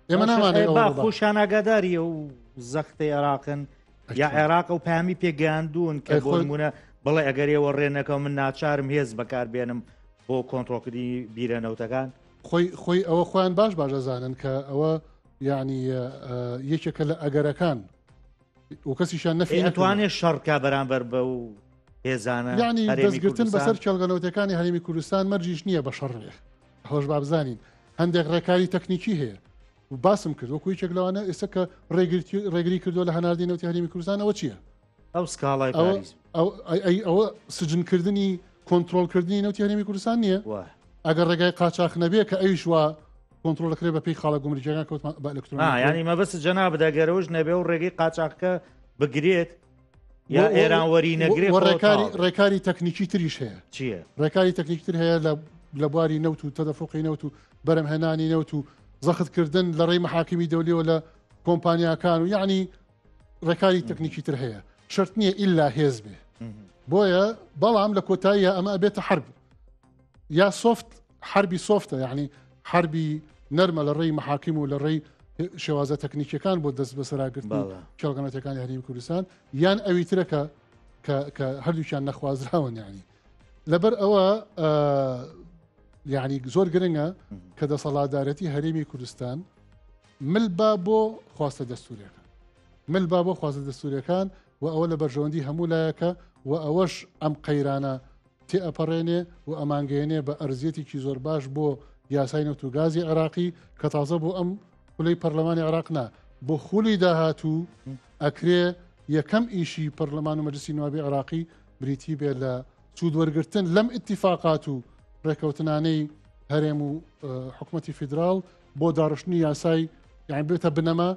ئێمە نامانێت خۆشان ئاگاداری و زەختی عێراقن یا عێراق و پامی پێگەاندون کە بۆ نمونە بڵێ ئەگەر ئێوە ڕێنەکەم من ناچارم هێز بەکاربێنم بۆ کۆنتڕۆکردنی بیرەنەوتەکان خۆی ئەوە خۆیان باش دەزانن کە ئەوە یعنی یەکێکە لە ئەگەرەکان و کەسیشان نەفی نەتوانێت شەڕکا بەرامبەر بە و هێزانە ینی دەستگرتن بەسەر کێڵگەنەوتەکانی هەرێمی کوردستان مەرجیش نییە بە شەڕێ هۆش بابزانین هەندێک ڕێکاری تەکنیکی هەیە و باسم کرد وەکو یەکێک لەوانە ئێستا کە ڕێگری کردو لە هەناردی نەوتی هەرێمی کوردستان ئەوە چییە ئەو سکاڵای ئەوە سجنکردنی کۆنتترۆلکردنی نەوتی هەرێمی کوردستان نییە ئەگەر ڕێگای قاچاق نەبێ کە ئەویش وە کۆنتترۆلەکرێ بە پێی خاڵە گومریجیەکان کەوتمان بە ئەلکترۆنیک ینی مەبەست جەنا بدەگەرەوەش نەبێ و ڕێگەی قاچاقەکە بگرێت یا ئێرانوەری نەگرێت ڕێکاری تەکنیکی تریش هەیە چییە ڕێکاری تەکنیکتر هەیە لە بواری نەوت و تەدەفڕۆقی نەوت و بەرەمهێنانی نەوت و زەختکردن لە ڕێی مەحاکمی دەولیەوە لە کۆمپانیاکان و یعنی ڕێکاری تەکنیکی تر هەیە شرط نییە ئیلا هێز بێ بۆیە بەڵام لە کۆتاییە ئەمە ئەبێتە حرب یا سۆفت حربی سۆفتە یعنی حربی نەرمە لە ڕێی مەحاکم و لە ڕێی شێوازە تەکنیکیەکان بۆ دەست بەسەراگرتن کێڵگەنەتەکانی هەرێمی کوردستان یان ئەوی ترەکە کە هەردووکیان نەخوازراون یعنی لەبەر ئەوە یعنی زۆر گرنگە کە دەسەڵاتدارەتی هەرێمی کوردستان ملبا بۆ خواستە دەستوریەکان ملبا بۆ خواستە دەستوریەکان و ئەوە لە بەرژەوەندی هەموو لایەکە و ئەوەش ئەم قەیرانە تێئەپەڕێنێ و ئەمانگەێنێ بە ئەرزیەتێکی زۆر باش بۆ یاسای نەوت و گازی عێراقی کە تازە بۆ ئەم خولەی پەرلەمانی عێراقنا بۆ خولی داهاتوو ئەکرێ یەکەم ئیشی پەرلەمان و مەجلیسی نوابی عێراقی بریتی بێت لە سوود وەرگرتن لەم ئیتیفاقات و ڕێکەوتنانەی هەرێم و حکوومەتی فیدراڵ بۆ داڕشتنی یاسای یان بێتە بنەما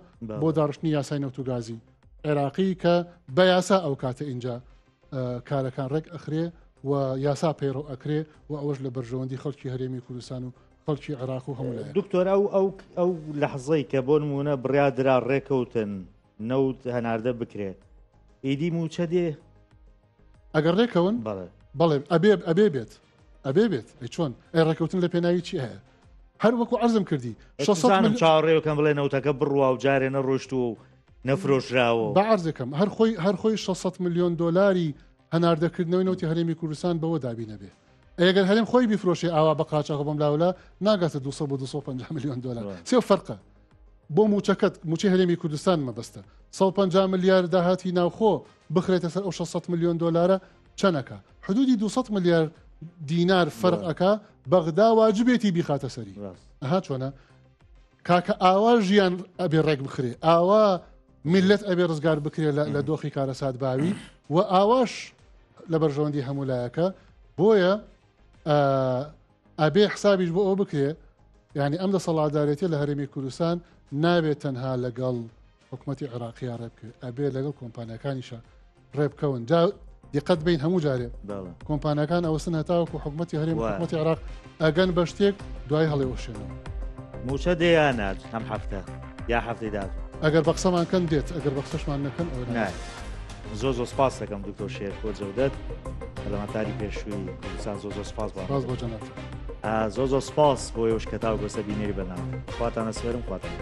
بۆ داڕشتنی یاسای نەوت و گازی عێراقی کە بە یاسا ئەو کاتە اینجا کارەکان ڕێک ئەخرێ و یاسا پەیڕۆ ئەکرێ و ئەوەش لە بەرژەوەندی خەڵکی هەرێمی کوردستان و خەڵکی عێراق و هەموو لایەک دکتۆر ئەو لەحزەی کە بۆ نمونە بڕیادرا ڕێکەوتن نەوت هەناردە بکرێت ئیدی موچە دێ ئەگەر ڕێکەون بەڵێ ئەبێ بێت چۆن ڕێکەوتن لە پێناوی چی هەیە هەر وەکو عەرزم کردی چاڕێەکەم بڵێ نەوتەکە بڕوا و جارێ نەڕۆشت و نەفرۆشراوە بە عەرزەکەم هەر خۆی 600 ملیۆن دلاری هەناردەکردنەوەی نەوتی هەرێمی کوردستان بەوە دابی نەبێ ئەگەر هەرێم خۆی بیفرۆشێ ئاوا بە قاچاق بەم لاولا ناگاتە 200 بۆ 250 ملیۆن دلار سێ فەرقە بۆ موچەکەت موچی هەرێمی کوردستان مەبەستە 150 ملیار داهاتی ناوخۆ بخرێتە سەر ئەو 600 ملیۆن دلارە چەنەکە حدودی 200 ملیار دینار فەرقەکە بەغدا واجبێتی بیخاتە سەری ئەها چۆنە کاکە ئاوا ژیان ئەبێ ڕێک بخرێ ئاوا میلەت ئەبێ ڕزگار بکرێ لە دۆخی کارەسات باوی و ئاواش لە بەرژەوەندی هەمولایەکە بۆیە ئەبێ حسابیش بۆ ئەو بکرێ یعنی ئەم دەسەڵاتدارێتی لە هەرێمی کوردستان نابێت تەنها لەگەڵ حکوومەتی عێراقیە ڕێبکە ئەبێ لەگەڵ کۆمپانیەکانیشە ڕێبکەون دقت بین هەموو جارێ کۆمپانیەکان ئەوەسن هەتاوەکو حکوومەتی هەرێم حکوومەتی عێراق ئەگەن بە شتێک دوای هەڵێوەشێنەوە موچە دەیانات هەم هەفتە یا هەفتەی داات ئەگەر بە قسەمان کەن دێت ئەگەر بە قسەشمان نەکەن زۆ سپاس دەکەم دکتۆر شێر بۆ جەودەت پەرلەمانتاری پێشووی کوردستان زۆ سپاس بۆ جەناب زۆ سپاس بۆ ئێوەش کە تا گۆسە بینێری بەناو خواتانە سپێرم خواتان